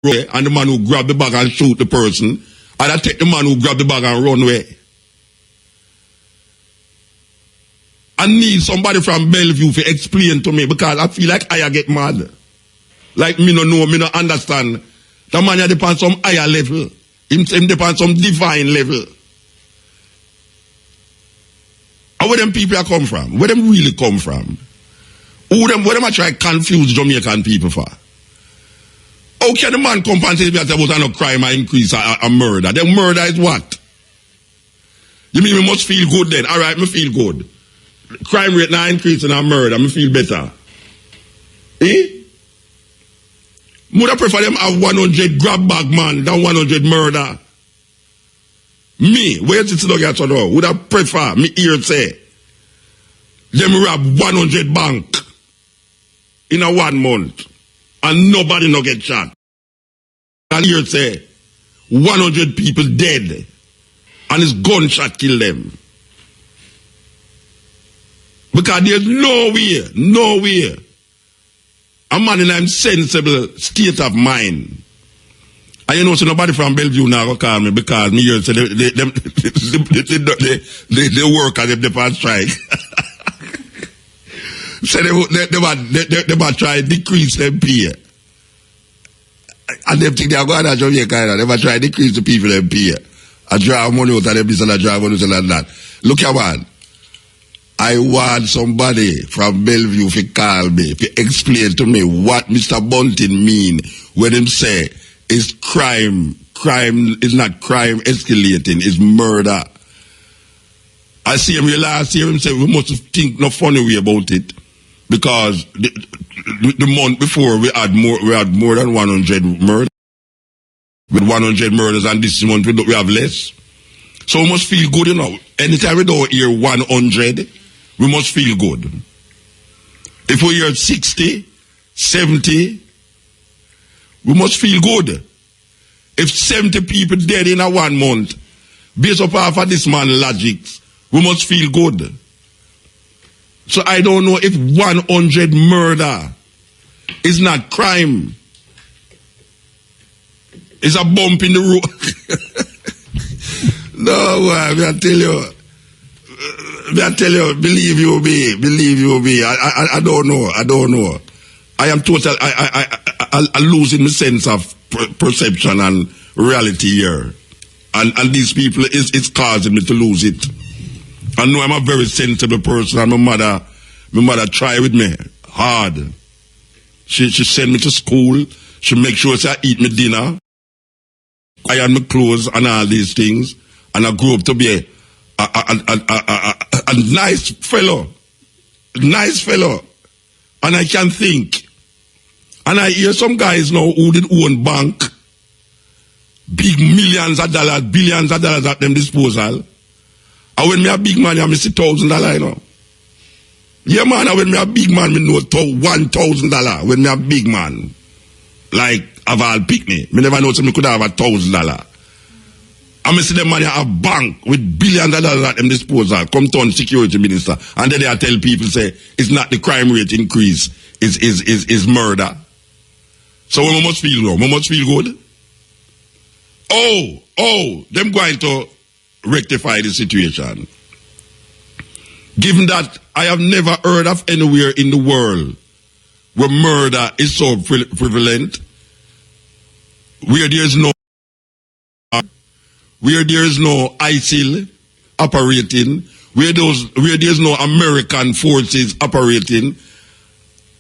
Speaker 1: and the man who grab the bag and shoot the person, I'd take the man who grab the bag and run away. I need somebody from Bellevue to explain to me because I feel like I get mad. Like me no know, me no understand. The man depends on some higher level. Him depends on some divine level. And where them people come from? Where them really come from? Where them I try to confuse Jamaican people for? How can the man come and say about no crime or increase or murder? Then murder is what? You mean we must feel good then? Alright, me feel good. Crime rate now increasing and murder, me feel better. Eh? Would I prefer them have 100 grab bag man than 100 murder? Me, where did you get to know? Would I prefer, me here say, them rob 100 bank in a 1 month and nobody no get shot. And here say, 100 people dead and his gunshot kill them. Because there's no way. A man in a sensible state of mind. And you know, so nobody from Bellevue now go call me because me here say they work as if they pass strike. So they might try to decrease them pay. And they think they are going to Jamaica, they might try to decrease the people them pay. I draw money out of them, this and I draw money out of that. Look here, man. I want somebody from Bellevue to call me, to explain to me what Mr. Buntin mean when him say is crime. Crime is not crime escalating, it's murder. I see him last year, him say we must think no funny way about it. Because the month before we had more than 100 murders. With 100 murders, and this month we have less. So we must feel good, you know. Anytime we don't hear 100, we must feel good. If we hear 60, 70, we must feel good. If 70 people dead in a 1 month, based upon of this man's logic, we must feel good. So I don't know if 100 murder is not crime. It's a bump in the road. No, I tell you, believe you me. I don't know. I am total. I losing the sense of perception and reality here, and these people it's causing me to lose it. I know I'm a very sensible person, and my mother try with me hard. She send me to school. She make sure I eat my dinner, iron my clothes, and all these things. And I grew up to be a nice fellow. And I can think. And I hear some guys now who did own bank, big millions of dollars, billions of dollars at them disposal. And when me a big man, I see $1,000, you know. Yeah, man, and when me a big man, me know $1,000 when me a big man. Like, of all picnic. Me never know so me could have $1,000. I see them money have bank with billions of dollars at them disposal, come to security minister, and then they tell people say it's not the crime rate increase, is murder. So we must feel wrong. We must feel good. Oh, them going to rectify the situation. Given that I have never heard of anywhere in the world where murder is so prevalent, where there is no ISIL operating, where there's no American forces operating,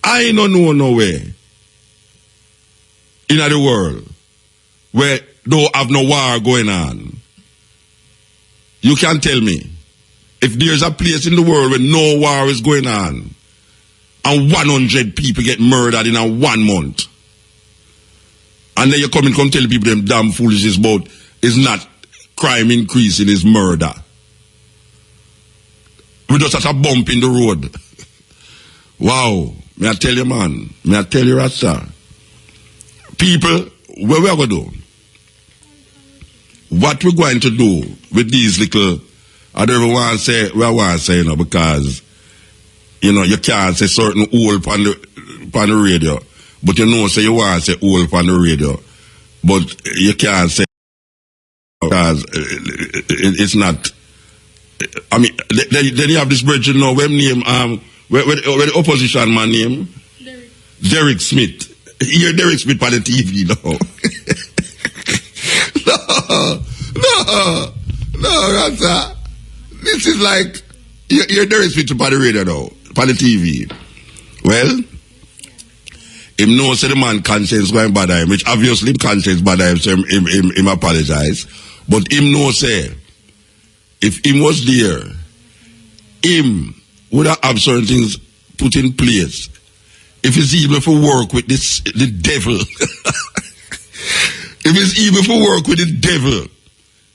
Speaker 1: I don't know nowhere in the world where don't have no war going on. You can tell me, if there's a place in the world where no war is going on, and 100 people get murdered in a 1 month, and then you come tell people them damn foolishness about is not crime increasing, is murder. We just have a bump in the road. Wow. May I tell you, man? May I tell you, Rasta? People, what we are going to do? What we're going to do with these little, I don't even want to say, well, I want to say, because, you can't say certain old on the radio, but say you want to say old on the radio, but you can't say, because it's not, I mean, then you have this bridge, when name, where the opposition man name? Derek Smith. You hear Derek Smith on the TV now. No, Rasta. This is like, you're Derek Smith on the radio now, on the TV. Well, him know say the man conscience going bad him, which obviously conscience bad him, so him apologize. But him know say, if him was there, him would have certain things put in place. If it's even for work with the devil. If it's even for work with the devil.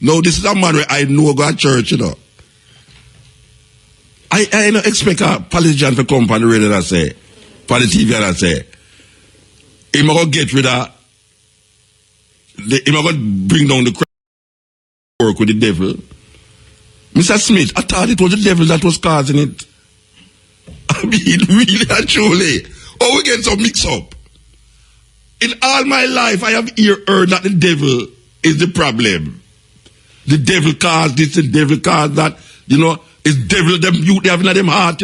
Speaker 1: No, this is a man where I know go to church, I don't expect a politician to come on the radio and say, on the TV and say, him going to get rid of, him going to bring down the crime work with the devil. Mr. Smith, I thought it was the devil that was causing it. I mean, really and truly. Oh, we get some mix up. In all my life, I have heard that the devil is the problem. The devil caused this, the devil caused that. It's devil, them youth, they have in them heart,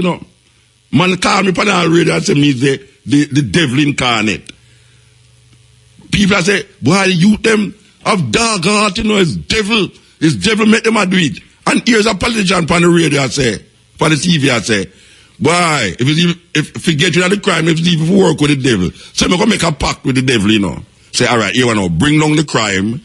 Speaker 1: Man call me on the radio and say me the devil incarnate. People say, boy, the youth them have dark heart, it's devil make them do it. And here's a politician on the radio, on the TV, boy, if you get rid of the crime, if it's even for work with the devil. So I'm going to make a pact with the devil, Say, all right, here now, bring down the crime,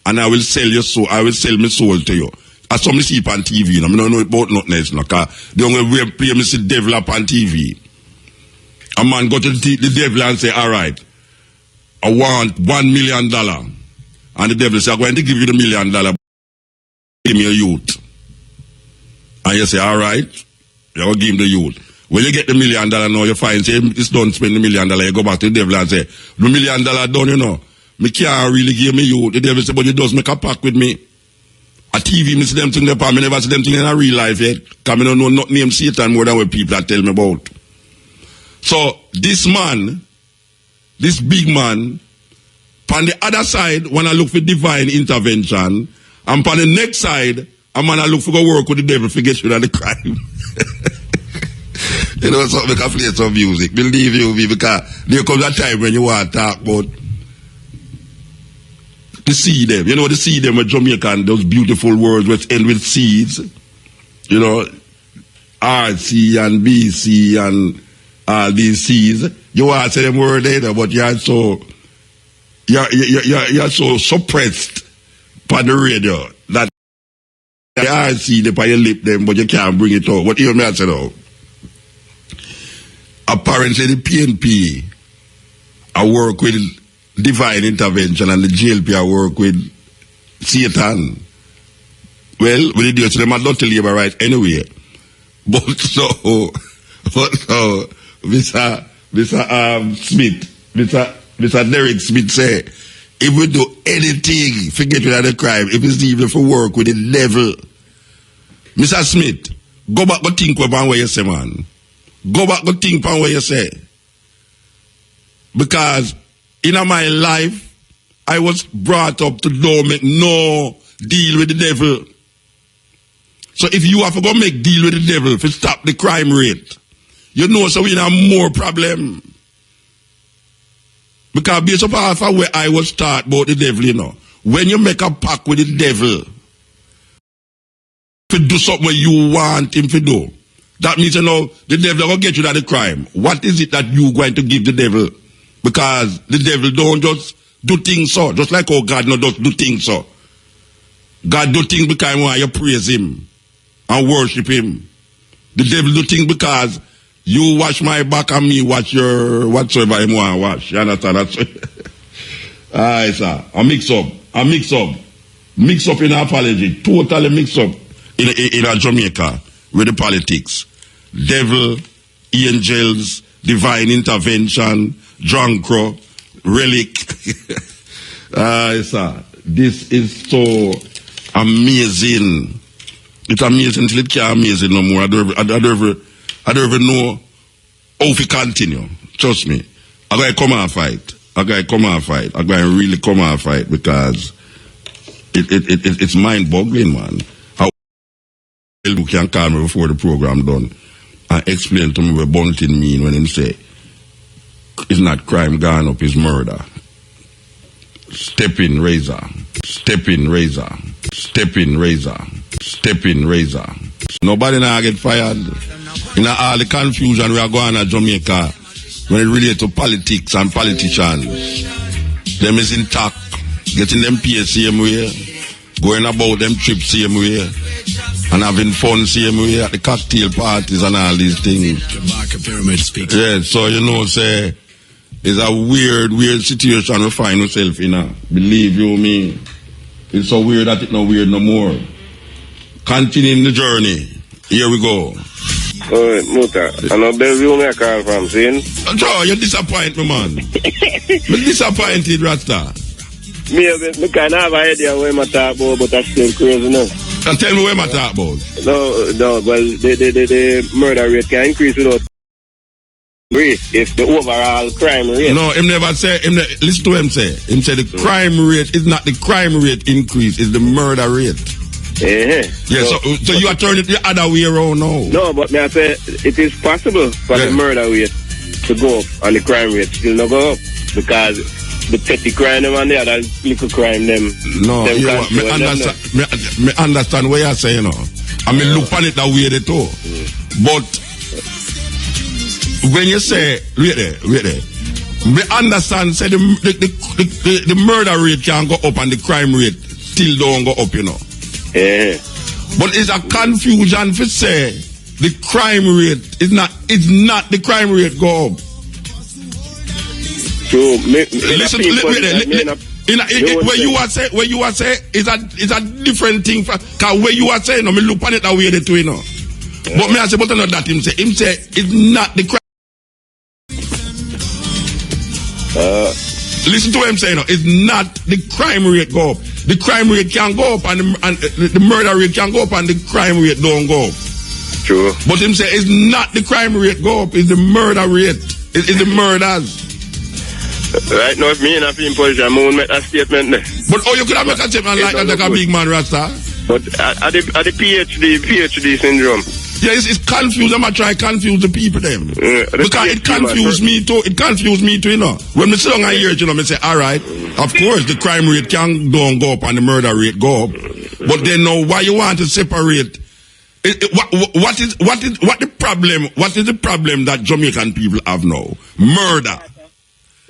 Speaker 1: and I will sell your soul, I will sell my soul to you. As some see on TV, I don't know about nothing else, because they only play me see devil up on TV. A man go to the devil and say, all right, I want $1 million. And the devil say, I'm going to give you the $1 million, give me a youth. And you say, all right, you will give him the youth. When you get the $1 million now, you find, say, it's done spend the $1 million, you go back to the devil and say, the $1 million done, me can't really give me youth. The devil say, but you just make a pact with me. A TV, me see them thing there, I never see them thing in a real life yet. Because I don't know not name Satan more than what people that tell me about. So, this man, this big man, on the other side, when I look for divine intervention, and on the next side, I'm going to look for go work with the devil to get rid of the crime. So we can play some music. Believe you me, because there comes a time when you want to talk about the seed them. The seed them with Jamaican, those beautiful words which end with seeds. RC and BC and all these seeds. You want to say them word later, but you're so suppressed by the radio that the RC they by your lip them, but you can't bring it out. What you may say now? Apparently the PNP I work with divine intervention and the GLP I work with Satan. Well, we did so them are not labor right anyway. But so Mr. Smith, Mr. Derek Smith say, if we do anything, forget rid of the crime, if it's even for work with the devil. Mr. Smith, go back and think about what you say, man. Go back and think about what you say. Because in my life, I was brought up to don't make no deal with the devil. So if you have to go make deal with the devil to stop the crime rate, so we have more problem. Because based upon where I was taught about the devil, when you make a pact with the devil, to do something you want him to do, that means, the devil will get you to the crime. What is it that you going to give the devil? Because the devil don't just do things so. Just like how God no just do things so. God do things because he want you praise him and worship him. The devil do things because you wash my back and me watch your whatsoever him want to wash. You understand? That's aye, sir. A mix up. Mix up in apology. Totally mix up in a Jamaica with the politics. Devil, angels, divine intervention, drunkro, relic. Aye, sir. This is so amazing. It's amazing till it can't amazing no more. I don't ever know how to continue. Trust me. I gotta come and fight. I gotta really come and fight because it's mind-boggling, man. How you can call me before the program done and explain to me what Buntin mean when he say it's not crime gone up, it's murder. Steppin Razor. Nobody now get fired. In all the confusion we are going to Jamaica when it relates to politics and politicians. Them is intact. Getting them pay same way. Going about them trips same way. And having fun same way at the cocktail parties and all these things. Yeah, so you know, say, it's a weird situation we find ourselves in. Believe you me. It's so weird that it's not weird no more. Continuing the journey. Here we go.
Speaker 7: Muta, I know Bellevue me a call from, saying.
Speaker 1: Joe, you disappoint me, man. Me disappointed, Rasta.
Speaker 7: Me kind of have an idea where I talk about, but that's still crazy now.
Speaker 1: Tell me where I talk about.
Speaker 7: No, well, the murder rate can increase without rate if the overall crime rate.
Speaker 1: No, him never say, listen to him say. Him say the crime rate is not the crime rate increase, it's the murder rate.
Speaker 7: Yeah,
Speaker 1: so you are turning it the other way around now.
Speaker 7: No, but me I say it is possible for the murder rate to go up and the crime rate still not go up because the petty crime them and the other little crime them.
Speaker 1: No, me understand what you're saying now. I mean look on it that way they too. But when you say wait there. Me understand say the murder rate can go up and the crime rate still don't go up, you know.
Speaker 7: Yeah.
Speaker 1: But it's a confusion to say the crime rate is not the crime rate go up.
Speaker 7: So
Speaker 1: listen, where you are saying is a different thing because where you are saying no me look on it that way they do, you know. Yeah. But me I say but not that him say it's not the crime. Listen to what I'm saying now. It's not the crime rate go up. The crime rate can go up and the murder rate can go up and the crime rate don't go up.
Speaker 7: True.
Speaker 1: But him say it's not the crime rate go up, it's the murder rate. It's the murders.
Speaker 7: Right now if me and I feel in position, I won't make a statement there.
Speaker 1: But you could have made a statement like that like a big man Rasta.
Speaker 7: But at the PhD syndrome.
Speaker 1: Yeah, it's confused. I'm going to try to confuse the people them. Because it confused me too. It confused me too, you know. When me sit down and hear it, you know, me say, alright, of course the crime rate can don't go up and the murder rate go up. But then now, why you want to separate? What is the problem that Jamaican people have now? Murder.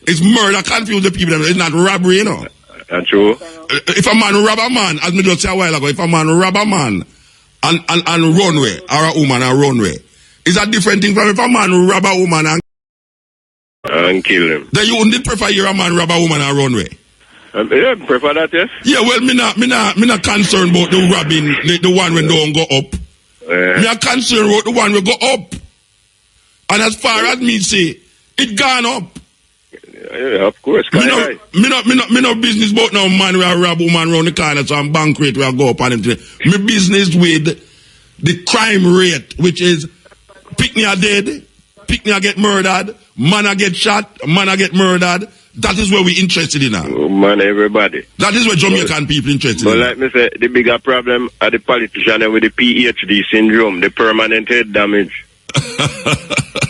Speaker 1: It's murder confuse the people. It's not robbery, you know.
Speaker 7: That's true.
Speaker 1: If a man rob a man, as me just said a while ago, if a man rob a man and runway, or a woman and runway, it's a different thing from if a man rob a woman
Speaker 7: and kill him.
Speaker 1: Then you wouldn't prefer you're a man rob a woman and runway.
Speaker 7: Yeah, prefer that, yes.
Speaker 1: Yeah, well, me not concerned about the robbing, the one when don't go up. Me are concerned about the one will go up. And as far as me say, it gone up.
Speaker 7: Yeah, of course.
Speaker 1: Me no business about no man who rob woman around the corner so I'm bank rate where I go up on him today. Me business with the crime rate, which is pick me a dead, pick me a get murdered, man a get shot, man a get murdered. That is where we interested in now.
Speaker 7: Oh, man, everybody.
Speaker 1: That is where Jamaican people interested in.
Speaker 7: But like me say, the bigger problem are the politicians with the PhD syndrome, the permanent head damage.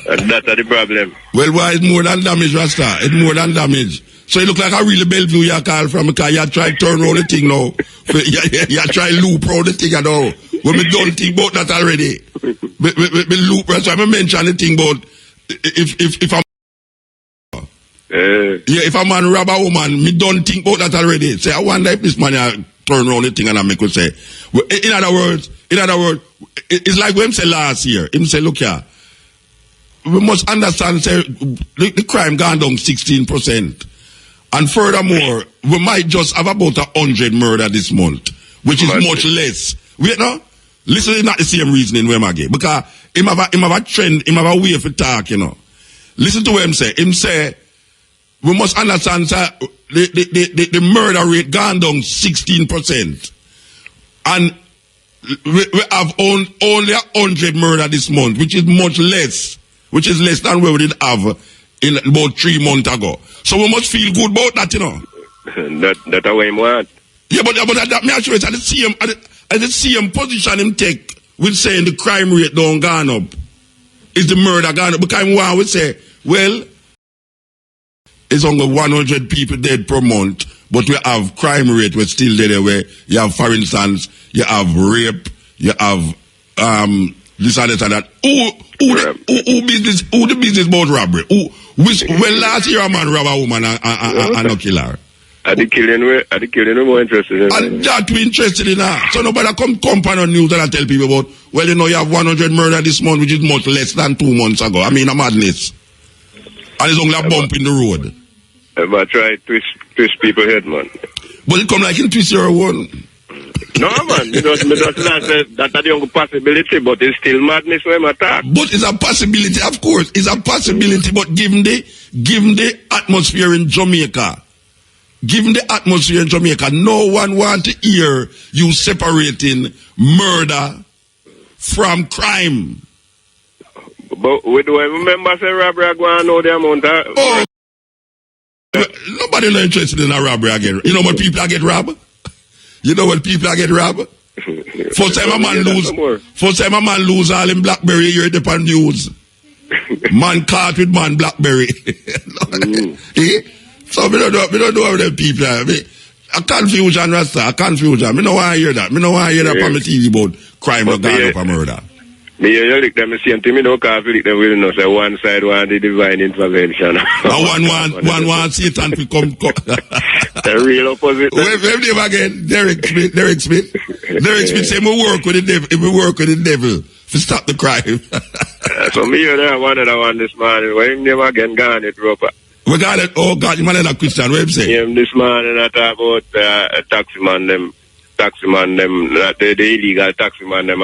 Speaker 7: And that's the problem.
Speaker 1: Well, why it's more than damage, Rasta? It's more than damage. So it look like a really Bellevue you call from because you try to turn around the thing now. You try to loop around the thing at all. When we don't think about that already. We loop, that's why I mention the thing about if I'm Yeah, if a man rob a woman, me don't think about that already. Say, I wonder if this man turn around the thing and I make us say. Well, in other words, it's like when him say last year. Him say, look here, we must understand, say, the crime gone down 16%. And furthermore, we might just have about 100 murder this month, which is much less. Wait, no? Listen, it's not the same reasoning where I get. Because him have a trend, him have a way for talk, you know. Listen to what him say. Him say, we must understand that the murder rate gone down 16%. And we have only 100 murder this month, which is much less. Which is less than what we did have in about 3 months ago. So we must feel good about that, you know.
Speaker 7: That's the way him want.
Speaker 1: Yeah, but that me assure you, at the same position him take with saying the crime rate don't gone up. Is the murder gone up? Because one would say, well, it's only 100 people dead per month, but we have crime rate we're still there where you have, for instance, you have rape, you have this and that. Who the business about robbery? When last year a man robbed a woman and not kill her?
Speaker 7: Are the killing we more interested in?
Speaker 1: And that we interested in her. So nobody come on news and tell people about, well, you know, you have 100 murder this month, which is much less than 2 months ago. I mean, a madness. And it's only a bump in the road.
Speaker 7: But try twist people head, man.
Speaker 1: But it come like in twist your one.
Speaker 7: No, man. Me just not say that's the only possibility, but it's still madness when I talk.
Speaker 1: But it's a possibility, of course. It's a possibility, but given the atmosphere in Jamaica, no one want to hear you separating murder from crime.
Speaker 7: But we do remember say robbery going know the amount of...
Speaker 1: Oh, nobody not interested in a robbery again. You know what people are get robbed? First time a man lose all in BlackBerry, you hear the on news. Man caught with man BlackBerry. So we don't know how them people are. A confusion, Rasta, a confusion. Me no want to hear that. Me no want to hear that from the TV about crime or gun up or murder.
Speaker 7: Me you lick them the same thing. Me no can't lick them. We don't know. Say one side want the divine intervention.
Speaker 1: one want Satan to come.
Speaker 7: The real opposite.
Speaker 1: Where name again? Derek Smith say we work with the devil. We work with the devil to stop the crime.
Speaker 7: So me you know one of the one this morning. When him never again gone it proper.
Speaker 1: We got it. Oh God, you man is a Christian. What him say?
Speaker 7: Yeah, this morning I talk about taximan them, the illegal taximan them,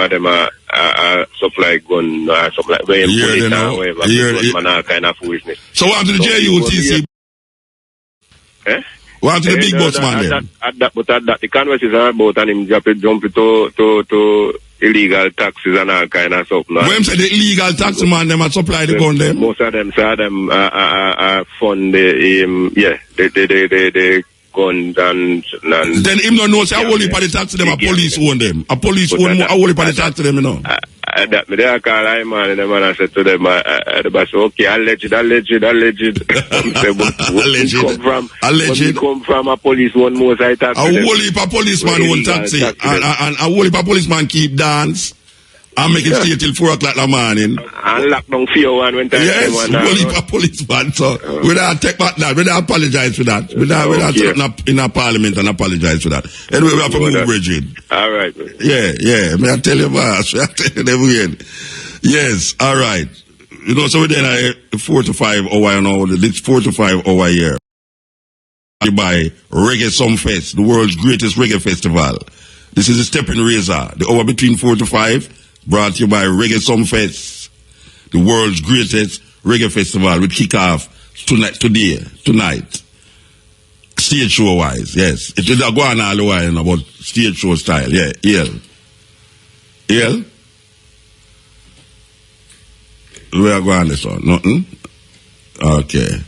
Speaker 7: supply gun, supply very police and whatever. Man, all kind of foolishness.
Speaker 1: So what happened to the JUTC? What happened to the big boss man then?
Speaker 7: But the conversation about and him jump to illegal taxes and all kind of stuff.
Speaker 1: When him say the illegal taxi man them supply the gun them?
Speaker 7: Most of them fund the guns and
Speaker 1: then him don't know say how only for the taxi them a police own them. A police own how only for the taxi them, you know.
Speaker 7: That me there call I man and the man I said to them the boss okay, alleged. Alleged. Come from a police one most I taxi.
Speaker 1: A whole heap of policeman own taxi and a whole heap of policeman keep dance and make it stay till 4 o'clock in the morning.
Speaker 7: And lock down fear one when time.
Speaker 1: Yes, whole heap of policeman. So we don't take back that. We don't apologize for that. We don't sit up in a parliament and apologize for that. Anyway, we have to move rigid.
Speaker 7: All right.
Speaker 1: Yeah. May I tell you, boss? May I tell you them again? Yes, all right. You know, so we're then 4 to 5 hour, you know, this 4 to 5 hour year. By Reggae Sumfest, the world's greatest reggae festival. This is the Steppin Razor, the hour between 4 to 5. Brought to you by Reggae Sumfest, the world's greatest reggae festival, with kick-off tonight. Stage show wise, yes. It is a go on all the while about stage show style, yeah. EL? Where are going this one? Nothing? Okay.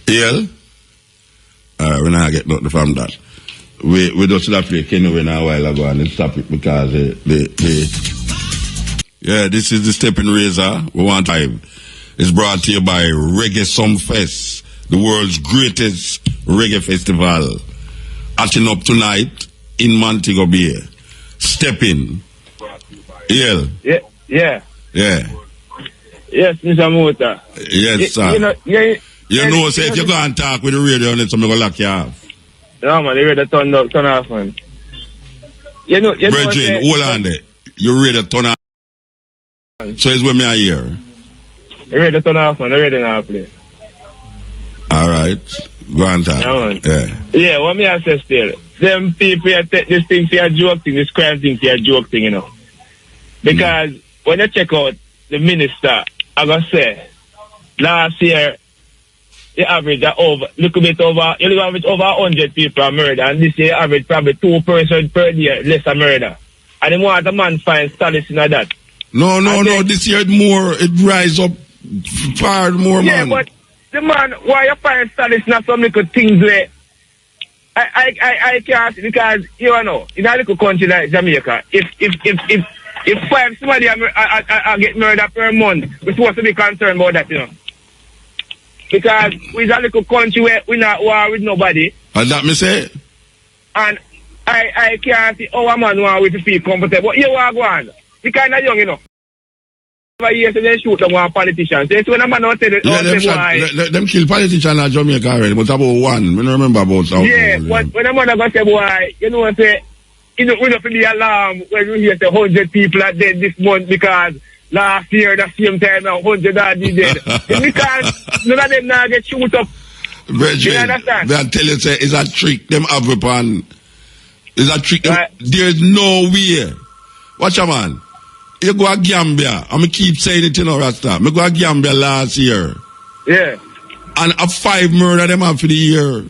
Speaker 1: EL? We're not get nothing from that. We just have to play Kenny when a while ago and stop it because yeah, this is the Steppin Razor. We want time. It's brought to you by Reggae Sumfest, the world's greatest reggae festival. Acting up tonight in Montego Bay. Steppin. Yeah.
Speaker 7: Yeah.
Speaker 1: Yeah.
Speaker 7: Yes, Mr. Mota.
Speaker 1: Yes, sir. You know, say if you go and talk with the radio on it, somebody will lock you off.
Speaker 8: No, man, the radio turn off, man. You know,
Speaker 1: Bridget, hold on there. You radio turn off. So it's with me here.
Speaker 8: The radio turn off, man. The radio not play.
Speaker 1: All right. Go on, talk.
Speaker 8: Yeah, what me I say still. Them people take this thing for a joke thing, this crime thing for a joke thing, you know. Because when you check out the minister, I gotta say, last year, the average over, little bit over, you average over 100 people are murdered, and this year average probably 2 persons per year less a murder. And then want a man find solace in that.
Speaker 1: No, this year it rise up far more, man.
Speaker 8: Yeah, but the man, why you find solace in some little things where I can't, because, you know, in a little country like Jamaica, if 5 somebody I get murdered per month, we're supposed to be concerned about that, you know. Because we're a little country where we're not war with nobody.
Speaker 1: And that me say?
Speaker 8: And I can't see how a man want with to feel comfortable. But you want to go on. We kind of young, you know. Over years, they shoot them one politician. So when a man don't tell
Speaker 1: them kill politicians in Jamaica already, but about one. I don't remember about that.
Speaker 8: Yeah, but when a man going to say, boy, you know what I say, we don't have to be alarmed when we hear 100 people are dead this month because last year, the same time, 100 are dead. Because none of them now get shoot up.
Speaker 1: Bridget, you understand? They tell you, say, it's a trick. Them have upon. It's a trick. Right. There's no way. Watch a man. You go to Gambia. I'm going to keep saying it, you know, Rasta. I go to Gambia last year.
Speaker 8: Yeah.
Speaker 1: And a 5 murder them have for the year.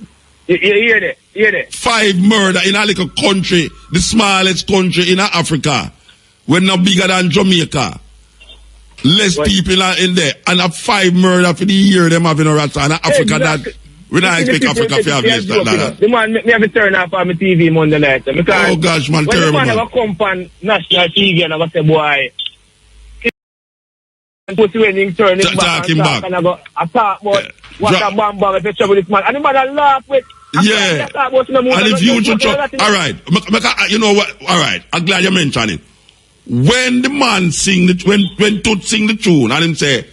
Speaker 8: You hear that? You hear that?
Speaker 1: 5 murder in a little country, the smallest country in Africa. We're not bigger than Jamaica. Less people are in there. And a 5 murder for the year them have in Rasta. And Africa
Speaker 8: exactly.
Speaker 1: that... We don't expect Africa to have less than that.
Speaker 8: The man, me have to turn off on my TV Monday night. Because
Speaker 1: oh gosh, man, terrible,
Speaker 8: when the man come on national TV and I go say, boy, put you in him, turn him back and talk. And I go, I talk about what a bam if you trouble this man. And the man I laugh with.
Speaker 1: Yeah. And if you should trouble, all right. You know what? All right. I'm glad you mentioned it. When the man sing, when Toots sing the tune and him say,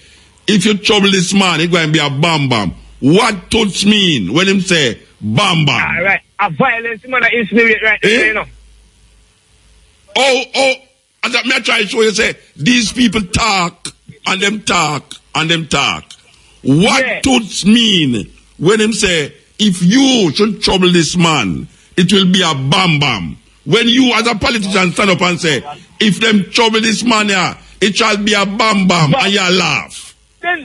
Speaker 1: if you trouble this man, it's going to be a bam bam. What Toots mean when him say bam bam?
Speaker 8: All right, a violence man is spirit right there, you know.
Speaker 1: And that me I try to show you say these people talk and them talk and them talk. What Toots mean when him say if you should trouble this man, it will be a bam bam. When you as a politician stand up and say if them trouble this man here, it shall be a bam bam and you laugh.
Speaker 8: Then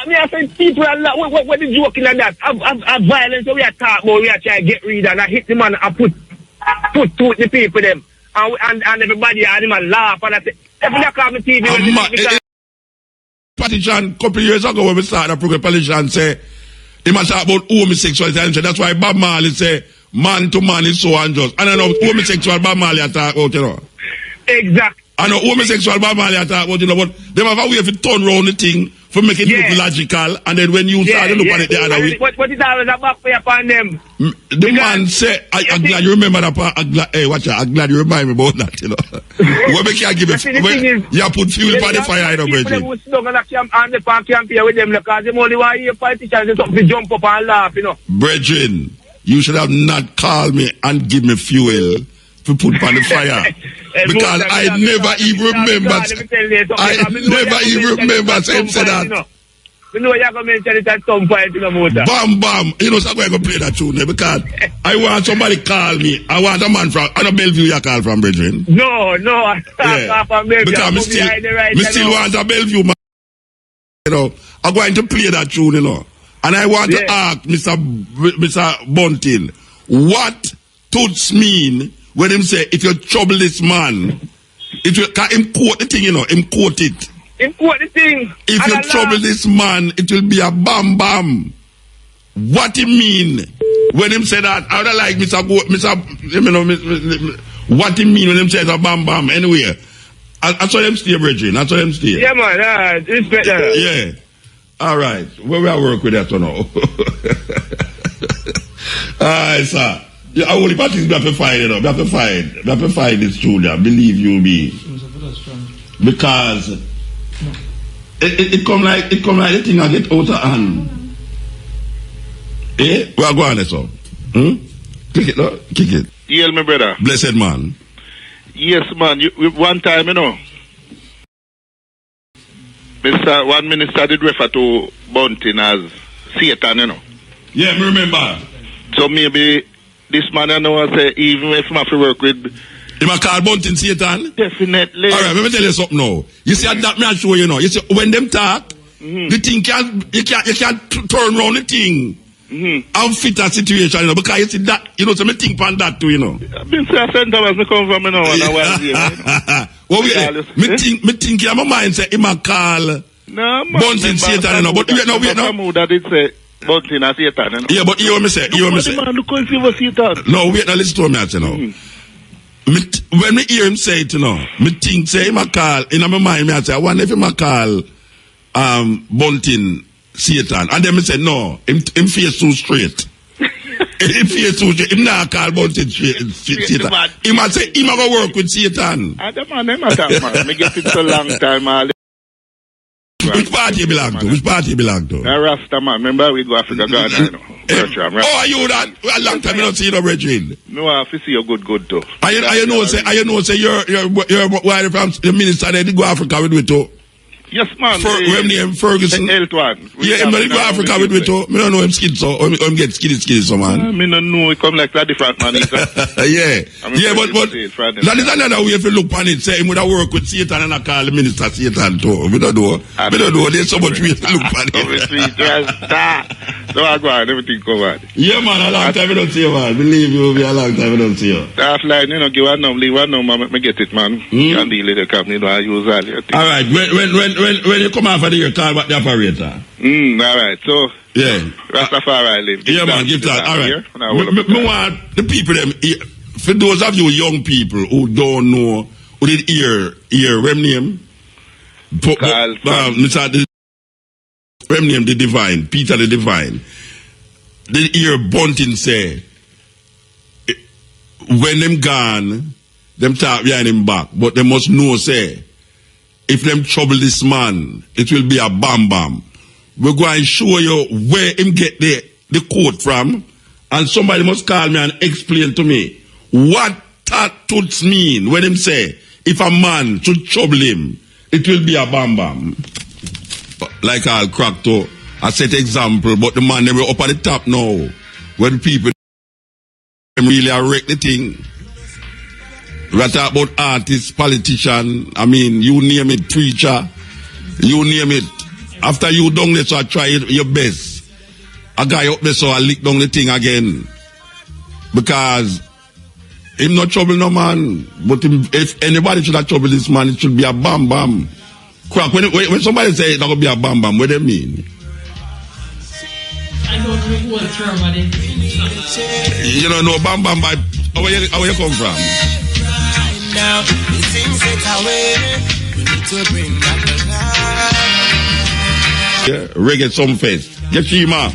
Speaker 8: me I say people are like, what is joking like that? A violence we are talking about, we are trying to get rid of and I hit the man and put to the people them and everybody and them and laugh and I say, if you call me TV
Speaker 1: politician couple of years ago when we started the program, politician say he must talk about homosexuality and say that's why Bob Marley say man to man is so unjust. And I know homosexual Bob Marley talk about, you know.
Speaker 8: Exactly.
Speaker 1: I know homosexual Bob Marley talk about, you know, but they have a way to turn around the thing for make it look logical, and then when you start to look at it the other way.
Speaker 8: What is always a backfire upon them?
Speaker 1: The man say, I'm glad you remember that part. Hey, watch out, I'm glad you remind me about that, you know. What make you give it? You put fuel for the fire, you know, Bridget.
Speaker 8: People who snug and the park campaign with them, because them only want to hear politicians to jump up and laugh, you know.
Speaker 1: Bridget, you should have not called me and give me fuel to put on the fire. Because I never even remember. I never even remember saying that.
Speaker 8: You know you're going to mention it at some point in the motor.
Speaker 1: Bam, bam. You know, so I'm going to play that tune there because I want somebody call me. I want a man from, I know Bellevue you call from, brethren.
Speaker 8: No, I call from Bellevue.
Speaker 1: Because I still want a Bellevue man. You know, I'm going to play that tune, you know. And I want to ask Mr. Buntin, what Toots mean when him say, if you trouble this man, it will, can him quote the thing, you know, him quote it.
Speaker 8: Him quote the thing.
Speaker 1: If you trouble this man, it will be a bam bam. What he mean when him say that? I would like what he mean when him says a bam bam. Anyway, I saw them stay, Bridget. I saw them stay.
Speaker 8: Yeah, man. Respect that.
Speaker 1: Yeah. All right. Where will I work with that or no? All right, sir. Yeah, I only parties we have to find it up. We have to find this Julia. Believe you me. Because it come like the thing I get out of hand. Eh? Well, go on there, so. Kick it, no? Kick it.
Speaker 9: Yeah, my brother.
Speaker 1: Blessed man.
Speaker 9: Yes, man. One time, one minister did refer to Buntin as Satan,
Speaker 1: Yeah, I remember.
Speaker 9: So maybe this man, say, even if I have to work with...
Speaker 1: You might call Buntin Satan?
Speaker 9: Definitely.
Speaker 1: All right, let me tell you something now. You see, that me I show you, You see, when them talk, the thing you can't turn around the thing. And fit a situation, because you see that, so me think on that too,
Speaker 9: I've been to a center as me come from,
Speaker 1: me think in my mind say, he might call Buntin Satan, but wait now.
Speaker 9: That did say Buntin as Satan,
Speaker 1: Yeah, but you me say,
Speaker 9: look how he was Satan.
Speaker 1: No, wait now, listen to me, I say now. When me hear him say it, me think say, he might call, in my mind, I say, I wonder if he might call, Buntin Satan. And then me say, no, him face too straight. Him face too straight. Him not call Buntin Satan. He must say, he might go work with Satan.
Speaker 9: The man, me get it so long time,
Speaker 1: Which party you belong to?
Speaker 9: Rasta man. Remember we go Africa Ghana,
Speaker 1: Oh, are you that? A long time you don't see no brethren.
Speaker 9: No, I see you good too.
Speaker 1: I know say you're why from the minister they did go Africa with me too.
Speaker 9: Yes, man.
Speaker 1: Name Ferguson.
Speaker 9: The health one.
Speaker 1: Yeah, him go Africa with me too. Me don't know him skid so. Him get skiddy so man.
Speaker 9: Me don't know. He come like that different man.
Speaker 1: Yeah, but that is another way if you look on it. Say him would have work with Satan and I call the minister Satan too. We don't know. There's so much way to look on it.
Speaker 9: So I go on. Everything covered.
Speaker 1: Yeah, man. A long time we don't see you, man. Believe you, a long time we don't see you.
Speaker 9: That's like give one number, leave one number. Me get it, man. You can deal with the company. I use all.
Speaker 1: All right. When you come out of the year, call back the operator.
Speaker 9: All right. So,
Speaker 1: yeah.
Speaker 9: Rastafari live.
Speaker 1: Yeah, man, give that. All right. Me want the people, for those of you young people who don't know, who did hear Rem name? Mr. Rem name, the Divine, Peter the Divine. Did hear Buntin say, when them gone, them talk behind him back, but they must know, say, if them trouble this man, it will be a bam. We're going to show you where him get the quote from, and somebody must call me and explain to me what that toots mean when him say, if a man should trouble him, it will be a bam. Like I'll crack to a set example, but the man never up at the top now, when people really wreck the thing. We talk about artists, politician, you name it, preacher, you name it. After you done this, so I try your best. A guy up there, so I lick down the thing again. Because him not trouble no man. But if anybody should have trouble this man, it should be a bam. Crack. When somebody say it's not going to be a bam, what do they mean?
Speaker 10: I don't know what term it is.
Speaker 1: You don't know bam, by where you come from?
Speaker 6: Now, the things that away, we need to bring back alive.
Speaker 1: Yeah, reggae some face. Get Shima.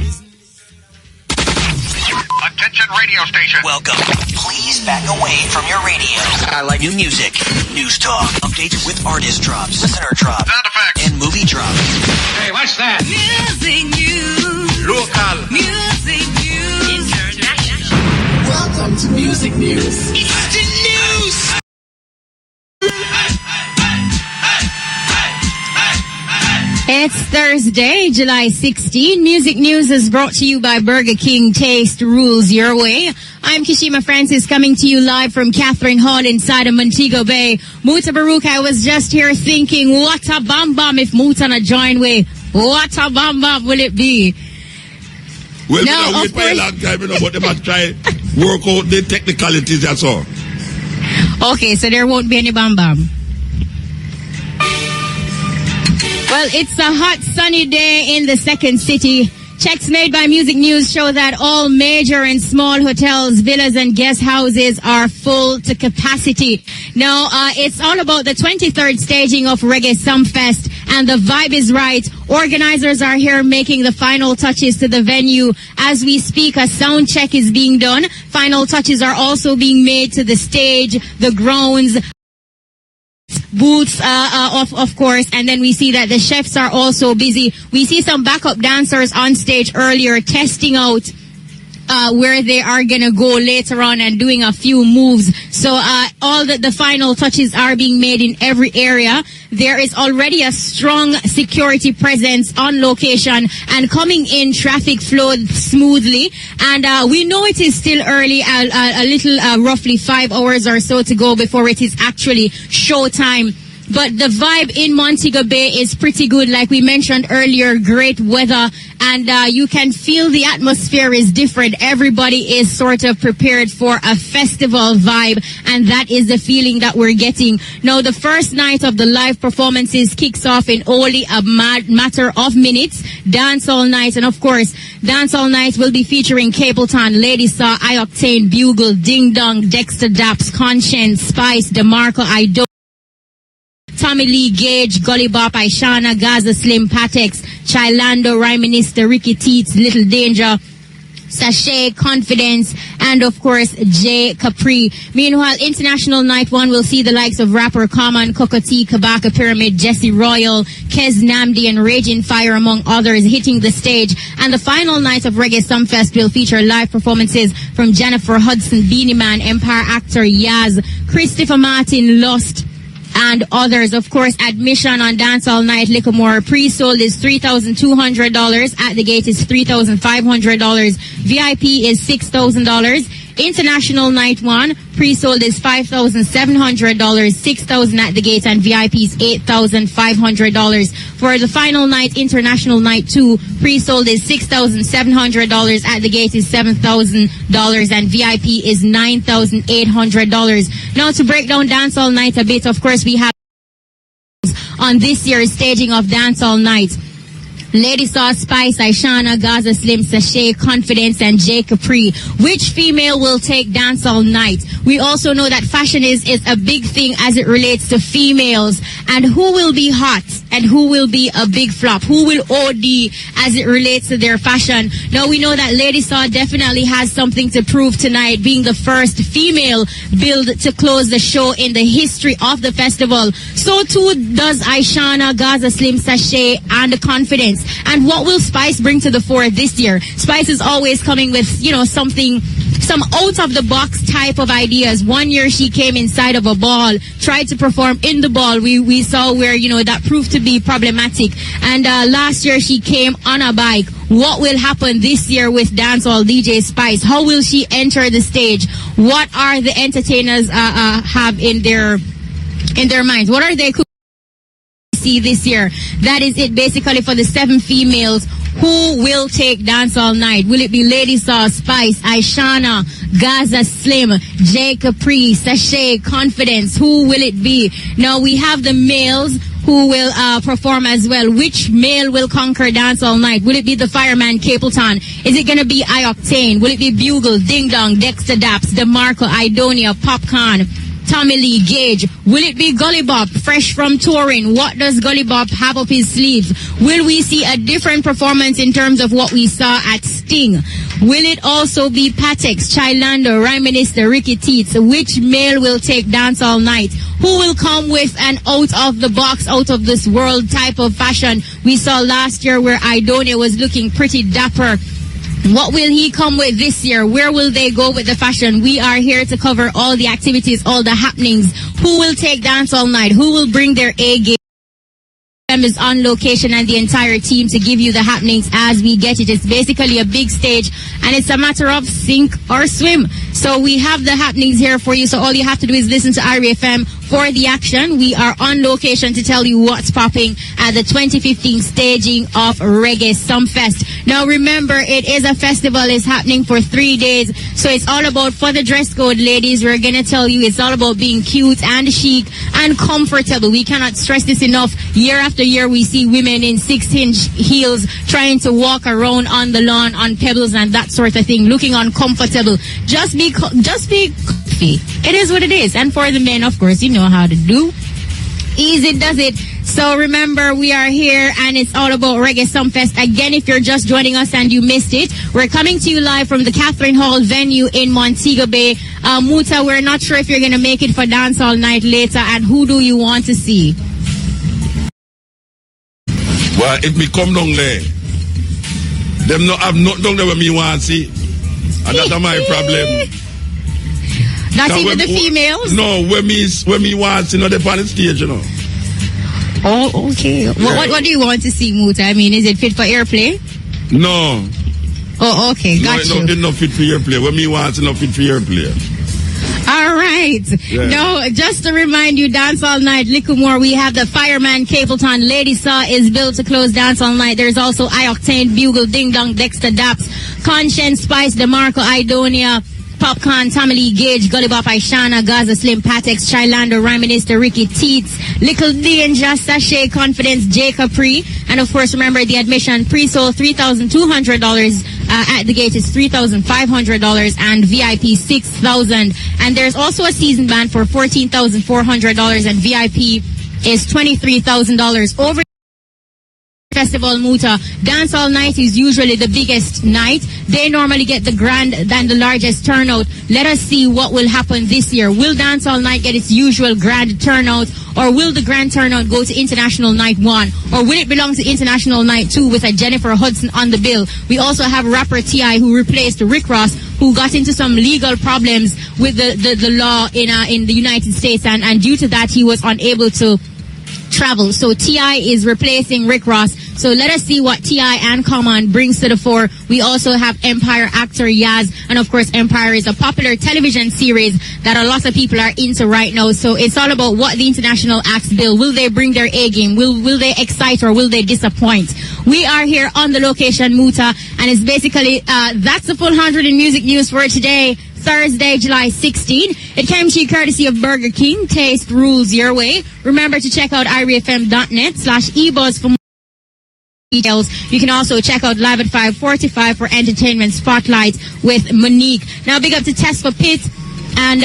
Speaker 11: Attention radio station. Welcome. Please back away from your radio. I like new music, news talk, updates with artist drops, listener drops, sound effects, and movie drops.
Speaker 10: Hey, what's that?
Speaker 11: Music news. Local. Music news. International.
Speaker 10: Welcome to Music News.
Speaker 11: It's the news.
Speaker 12: It's Thursday, July 16. Music News is brought to you by Burger King. Taste rules your way. I'm Kishima Francis coming to you live from Catherine Hall inside of Montego Bay. Muta Baruch, I was just here thinking, what a bam if Muta na join way. What a bam will it be?
Speaker 1: Well, now, wait for a long time, but they must try work out the technicalities, that's all.
Speaker 12: Okay, so there won't be any bam. Well, it's a hot, sunny day in the second city. Checks made by Music News show that all major and small hotels, villas, and guest houses are full to capacity. Now, it's all about the 23rd staging of Reggae Sumfest, and the vibe is right. Organizers are here making the final touches to the venue. As we speak, a sound check is being done. Final touches are also being made to the stage, the grounds, booths, of course, and then we see that the chefs are also busy. We see some backup dancers on stage earlier testing out where they are gonna go later on and doing a few moves. So all the final touches are being made in every area. There is already a strong security presence on location, and coming in, traffic flowed smoothly. And we know it is still early, a little roughly 5 hours or so to go before it is actually showtime. But the vibe in Montego Bay is pretty good. Like we mentioned earlier, great weather, and you can feel the atmosphere is different. Everybody is sort of prepared for a festival vibe, and that is the feeling that we're getting. Now, the first night of the live performances kicks off in only a matter of minutes. Dance All Night, and of course, Dance All Night will be featuring Capleton, Lady Saw, I Octane, Bugle, Ding Dong, Dexter Daps, Conscience, Spice, DeMarco, Ido, Tommy Lee, Gage, Gully Bop, Ishana, Gaza Slim, Patex, Chilando, Rhyme Minister, Ricky Teets, Little Danger, Sachet, Confidence, and of course, J. Capri. Meanwhile, International Night 1 will see the likes of rapper Common, Kokoti, Kabaka Pyramid, Jesse Royal, Kez Namdi, and Raging Fire, among others, hitting the stage. And the final night of Reggae Sumfest will feature live performances from Jennifer Hudson, Beanie Man, Empire actor Yaz, Christopher Martin, Lost, and others. Of course, admission on Dance All Night Liquormore pre-sold is $3,200. At the gate is $3,500. VIP is $6,000. International Night 1 pre-sold is $5,700, $6,000 at the gate, and VIP is $8,500. For the final night, International Night 2 pre-sold is $6,700, at the gate is $7,000, and VIP is $9,800. Now, to break down Dance All Night a bit, of course, we have on this year's staging of Dance All Night: Lady Saw, Spice, Ishana, Gaza Slim, Sachet, Confidence, and J. Capri. Which female will take Dance All Night? We also know that fashion is a big thing as it relates to females. And who will be hot and who will be a big flop? Who will OD as it relates to their fashion? Now, we know that Lady Saw definitely has something to prove tonight, being the first female build to close the show in the history of the festival. So too does Ishana, Gaza Slim, Sachet, and Confidence. And what will Spice bring to the fore this year? Spice is always coming with, you know, some out-of-the-box type of ideas. One year she came inside of a ball, tried to perform in the ball. We saw where, you know, that proved to be problematic. And last year she came on a bike. What will happen this year with Dancehall DJ Spice? How will she enter the stage? What are the entertainers have in their minds? What are they see this year? That is it basically for the 7 females. Who will take Dance All Night? Will it be Lady Saw, Spice, Ishana, Gaza Slim, J. Capri, Sachet, Confidence? Who will it be? Now, we have the males who will perform as well. Which male will conquer Dance All Night? Will it be the Fireman, Capleton? Is it going to be I Octane? Will it be Bugle, Ding Dong, Dexter Daps, DeMarco, Idonia, Popcorn, Tommy Lee, Gage? Will it be Gully Bop, fresh from touring? What does Gully Bop have up his sleeves? Will we see a different performance in terms of what we saw at Sting? Will it also be Patex, Chilando, Rhyme Minister, Ricky Teets? Which male will take Dance All Night? Who will come with an out-of-the-box, out-of-this-world type of fashion we saw last year where Idonia was looking pretty dapper? What will he come with this year? Where will they go with the fashion? We are here to cover all the activities, all the happenings. Who will take Dance All Night? Who will bring their A game? Is on location and the entire team to give you the happenings as we get it. It's basically a big stage and it's a matter of sink or swim. So we have the happenings here for you. So all you have to do is listen to Irie FM for the action. We are on location to tell you what's popping at the 2015 staging of Reggae Sumfest. Now remember, it is a festival. It's happening for 3 days. So it's all about, for the dress code, ladies, we're going to tell you it's all about being cute and chic and comfortable. We cannot stress this enough. Year after year, we see women in 6-inch heels trying to walk around on the lawn on pebbles and that sort of thing, looking uncomfortable. Just be comfy. It is what it is. And for the men, of course, you know how to do. Easy does it. So remember, we are here and it's all about Reggae Sumfest. Again, if you're just joining us and you missed it, we're coming to you live from the Catherine Hall venue in Montego Bay. Muta, we're not sure if you're going to make it for Dance All Night later, and who do you want to see?
Speaker 1: Well, if me come down there, them not have nothing down there when me want to see. And that's my problem.
Speaker 12: Not even the females?
Speaker 1: No, when me want to know the on the stage, you know.
Speaker 12: Oh, okay. Yeah. What do you want to see, Muta? I mean, is it fit for airplay?
Speaker 1: No.
Speaker 12: Oh, okay. Got you.
Speaker 1: It's not fit for airplay. When me want to not fit for airplay.
Speaker 12: All right. Yeah. No, just to remind you, Dance All Night, little more. We have the Fireman, Capleton, Lady Saw is built to close Dance All Night. There's also I-Octane, Bugle, Ding Dong, Dexter Daps, Conscience, Spice, DeMarco, Idonia, Popcorn, Tommy Lee Gage, Gully Bop, Ishana, Gaza, Slim, Patex, Chilando, Rhyme Minister, Ricky Teets, Little Danger, Sachet, Confidence, J. Capri, and of course, remember the admission pre-sold $3,200. At the gate is $3,500 and VIP $6,000. And there's also a season ban for $14,400 and VIP is $23,000. Over Festival Muta, Dance All Night is usually the biggest night. They normally get the grand than the largest turnout. Let us see what will happen this year. Will Dance All Night get its usual grand turnout, or will the grand turnout go to International Night 1, or will it belong to International Night 2 with a Jennifer Hudson on the bill? We also have rapper T.I. who replaced Rick Ross, who got into some legal problems with the law in the United States, and due to that he was unable to travel. So T.I. is replacing Rick Ross. So let us see what T.I. and Common brings to the fore. We also have Empire actor Yaz, and of course Empire is a popular television series that a lot of people are into right now. So it's all about what the international acts bill. Will they bring their A game? Will they excite or will they disappoint? We are here on the location Muta, and it's basically that's the full 100 in music news for today, Thursday, July 16. It came to you courtesy of Burger King. Taste rules your way. Remember to check out irefm.net/ebuzz for more details. You can also check out Live at 5:45 for Entertainment Spotlight with Monique. Now, big up to Test for Pitt and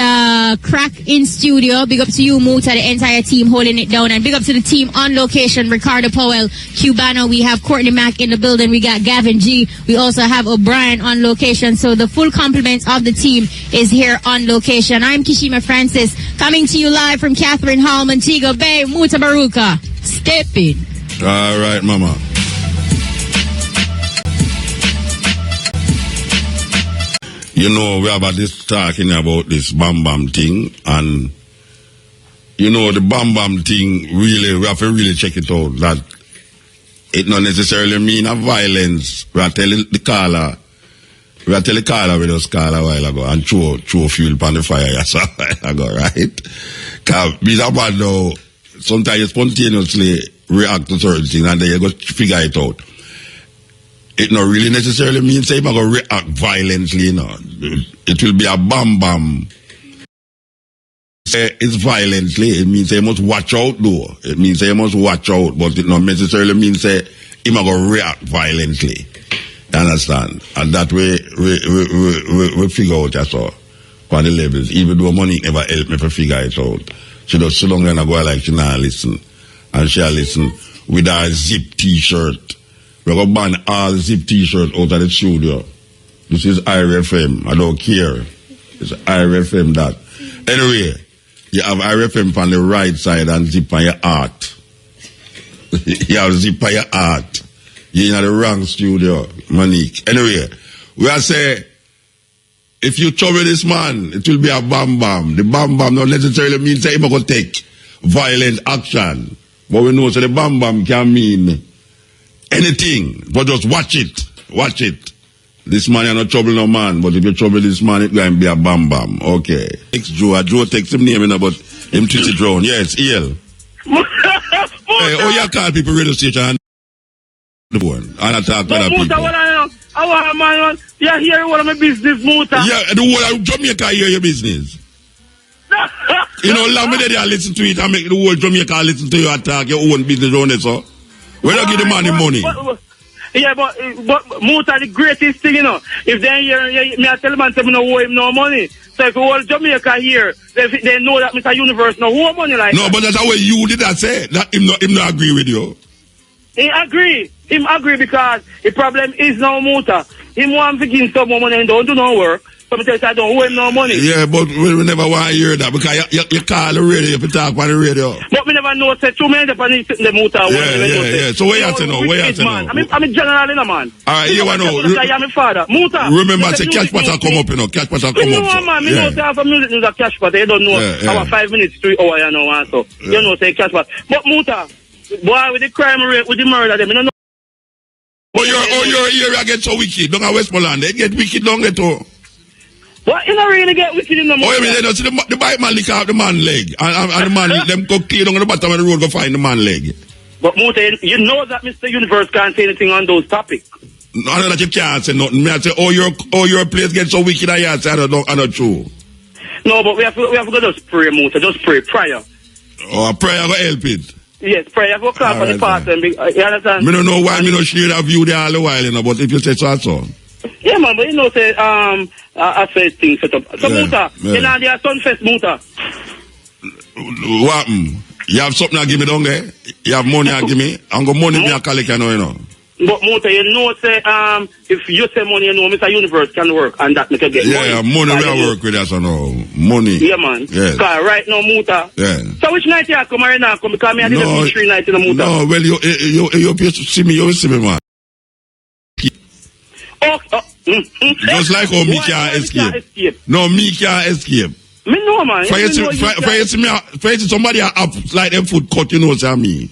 Speaker 12: Crack in studio. Big up to you, Muta, the entire team holding it down. And big up to the team on location, Ricardo Powell, Cubano. We have Courtney Mack in the building. We got Gavin G. We also have O'Brien on location. So the full complement of the team is here on location. I'm Kishima Francis, coming to you live from Catherine Hall, Montego Bay. Muta Baruka, Steppin.
Speaker 1: All right, mama. You know, we have this talking about this Bam Bam thing, and you know, the Bam Bam thing, really, we have to really check it out, that it not necessarily mean a violence. We are telling the caller, we just call a while ago, and throw fuel upon the fire, yes, a while ago, right? Because these are bad now, sometimes you spontaneously react to certain things, and then you go figure it out. It not really necessarily means say you're going to react violently, you know. It will be a bam bam. It's violently, it means you must watch out though. It means you must watch out, but it not necessarily means say you're going to react violently. You understand? And that way, we figure out that's all. On the levels, even though money never helped me to figure it out. She does so long and I go like she not listen. And she'll listen with her zip t-shirt. We're going to ban all zip t-shirts out of the studio. This is IRFM. I don't care. It's IRFM that. Anyway, you have IRFM on the right side and zip on your heart. You have zip on your heart. You're in the wrong studio, Monique. Anyway, we are saying, if you trouble this man, it will be a bam bam. The bam bam not necessarily means that he's going to take violent action. But we know so the bam bam can mean anything, but just watch it. Watch it. This man is not trouble no man, but if you trouble this man, it's going to be a bam bam. Okay. Joe takes him name, but him twist it round. Yes, EL. Hey, you call people radio station and the phone and I talk to other people.
Speaker 8: I want man, you hear what my business, Muta.
Speaker 1: Yeah, the whole of Jamaica hear your business. You know, allow me there and listen to it and make the whole Jamaica listen to you and talk your own business on it, so. We don't give the man the money.
Speaker 8: Yeah, but Muta the greatest thing, you know. If they hear me, I tell them and tell me no owe him no money. So if the whole Jamaica here, they know that Mr. Universe no owe money like
Speaker 1: no, that. No, but that's how you did that say. That him not agree with you.
Speaker 8: He agree. Him agree because the problem is now Muta. Him want to give some more money and don't do no work.
Speaker 13: So I tell you, I don't owe him no money.
Speaker 1: Yeah, but we never want to hear that because you call the radio, you talk on the radio.
Speaker 13: But we never know, say, too many people sitting in the motor.
Speaker 1: Yeah. So where you at now? Where you at now?
Speaker 13: I'm a general in a man.
Speaker 1: All right, you want to know.
Speaker 13: I'm a father. Motor.
Speaker 1: Remember, say Cash Potter come up, you know. Cash Potter come up.
Speaker 13: No, man. You know, say have a music news of Cash Potter. You don't know. Our 5 minutes, 3 hours, you know, and so. You know, say Cash Potter. But motor, boy, with the crime rate, with the murder, them, you don't know.
Speaker 1: But your area get so wicked. Don't have Westmoreland. They get wicked down there too.
Speaker 13: What? You don't really get wicked in the motor.
Speaker 1: Oh, you mean, they see the bike man lick out the man leg. And the man, them go clear down the bottom of the road, go find the man leg.
Speaker 13: But motor, you know that Mr. Universe can't say anything on those topics.
Speaker 1: No, that you can't say nothing. Me I say, your place get so wicked, I say, I don't true.
Speaker 13: No, but we have to go just pray, motor. Just pray, prayer.
Speaker 1: Oh, prayer will help it.
Speaker 13: Yes, prayer go clap on the part and you understand?
Speaker 1: Me don't know why me not share that view there all the while, you know, but if you say so.
Speaker 13: Yeah, man, but you know, say, I say things set up. So, Muta, you know, there are Sunfest, Muta.
Speaker 1: What? You have something to give me down there? You have money to give me? I'm going money me a collect, you know.
Speaker 13: But Muta, you know, say, if you say money, you know, Mr. Universe can work and that make a get money.
Speaker 1: Yeah, money will work with us, you know. Money.
Speaker 13: Yeah, man.
Speaker 1: Yes.
Speaker 13: Because right now, Muta.
Speaker 1: Yeah.
Speaker 13: So which night you come right now? Because me I did 3 nights in the Muta.
Speaker 1: No, well, you see me, man. Just like how me can't escape. No, me can't escape.
Speaker 13: Me know, man.
Speaker 1: For you see somebody up like them foot cut, you know, say me.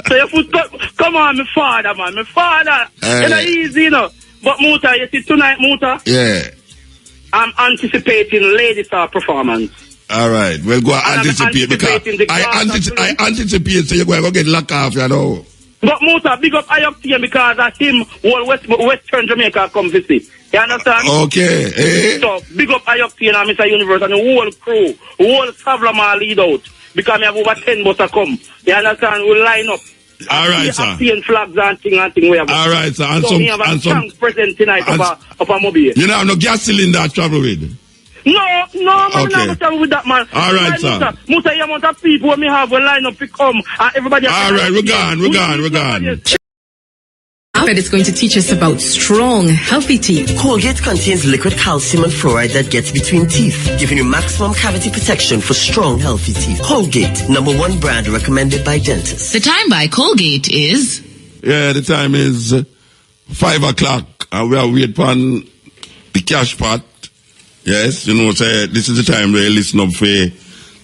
Speaker 13: So your foot cut, come on, my father, man. My father. It's not easy, you know. But Muta, you see tonight, Muta?
Speaker 1: Yeah.
Speaker 13: I'm anticipating Lady Star performance.
Speaker 1: All right. Well, go anticipate because I anticipate so you're going to get locked off, you know.
Speaker 13: But Muta, big up Ayok because of him, whole Western Jamaica come visit. You understand?
Speaker 1: Okay.
Speaker 13: So, big up Ayok and Mr. Universe and the whole crew, whole Savlama lead out. Because we have over 10 buses come. You understand? We'll line up.
Speaker 1: All right, sir.
Speaker 13: Seeing flags and thing we have.
Speaker 1: All right, sir. And
Speaker 13: so we have a strong present tonight of a mobile.
Speaker 1: You know, no gas cylinder I travel with?
Speaker 13: No, man, I'm not travel with that, man.
Speaker 1: All right, sir.
Speaker 13: Musa, you amount of people when we have a line up to come and everybody.
Speaker 1: All right, we're gone.
Speaker 14: Muppet is going to teach us about strong, healthy teeth.
Speaker 15: Colgate contains liquid calcium and fluoride that gets between teeth, giving you maximum cavity protection for strong, healthy teeth. Colgate, #1 brand recommended by dentists.
Speaker 14: The time by Colgate is?
Speaker 1: Yeah, the time is 5 o'clock, and we are waiting for the cash pot. Yes, you know, say this is the time where you listen up for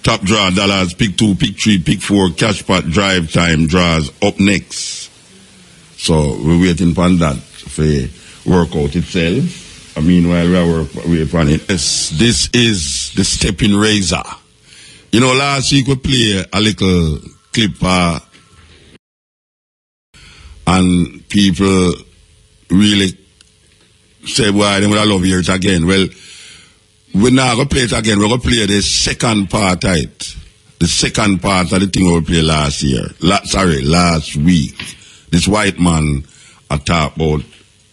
Speaker 1: top draw dollars, pick 2, pick 3, pick 4, cash pot, drive time draws up next. So we're waiting for that for workout itself. Meanwhile, we are on it. Yes, this is the Steppin Razor. You know, last week we played a little clip and people really said, well, they would love to hear it again. Well, we're not going to play it again. We're going to play the second part of it. The second part of the thing we played last week. This white man talk about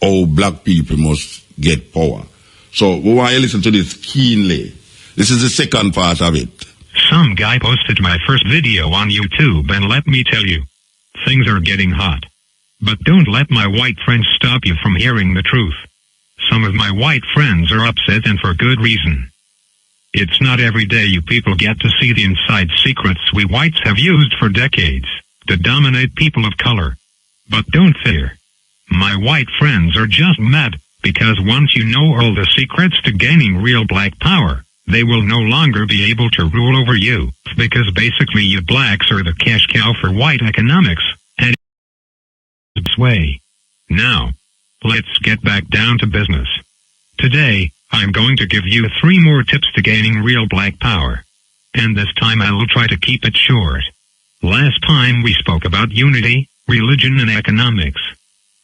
Speaker 1: how black people must get power. So we want you to listen to this keenly. This is the second part of it.
Speaker 16: Some guy posted my first video on YouTube, and let me tell you, things are getting hot. But don't let my white friends stop you from hearing the truth. Some of my white friends are upset, and for good reason. It's not every day you people get to see the inside secrets we whites have used for decades to dominate people of color. But don't fear. My white friends are just mad, because once you know all the secrets to gaining real black power, they will no longer be able to rule over you, because basically you blacks are the cash cow for white economics, and it's way. Now, let's get back down to business. Today, I'm going to give you 3 more tips to gaining real black power. And this time I will try to keep it short. Last time we spoke about unity, religion and economics.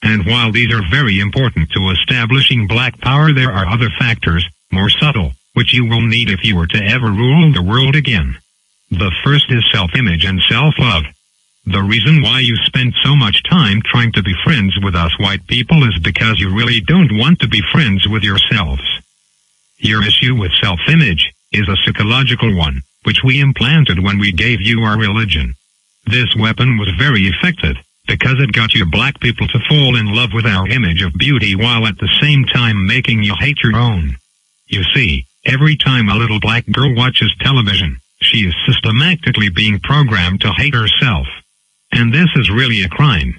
Speaker 16: And while these are very important to establishing black power, there are other factors, more subtle, which you will need if you were to ever rule the world again. The first is self-image and self-love. The reason why you spend so much time trying to be friends with us white people is because you really don't want to be friends with yourselves. Your issue with self-image is a psychological one, which we implanted when we gave you our religion. This weapon was very effective, because it got you black people to fall in love with our image of beauty while at the same time making you hate your own. You see, every time a little black girl watches television, she is systematically being programmed to hate herself. And this is really a crime.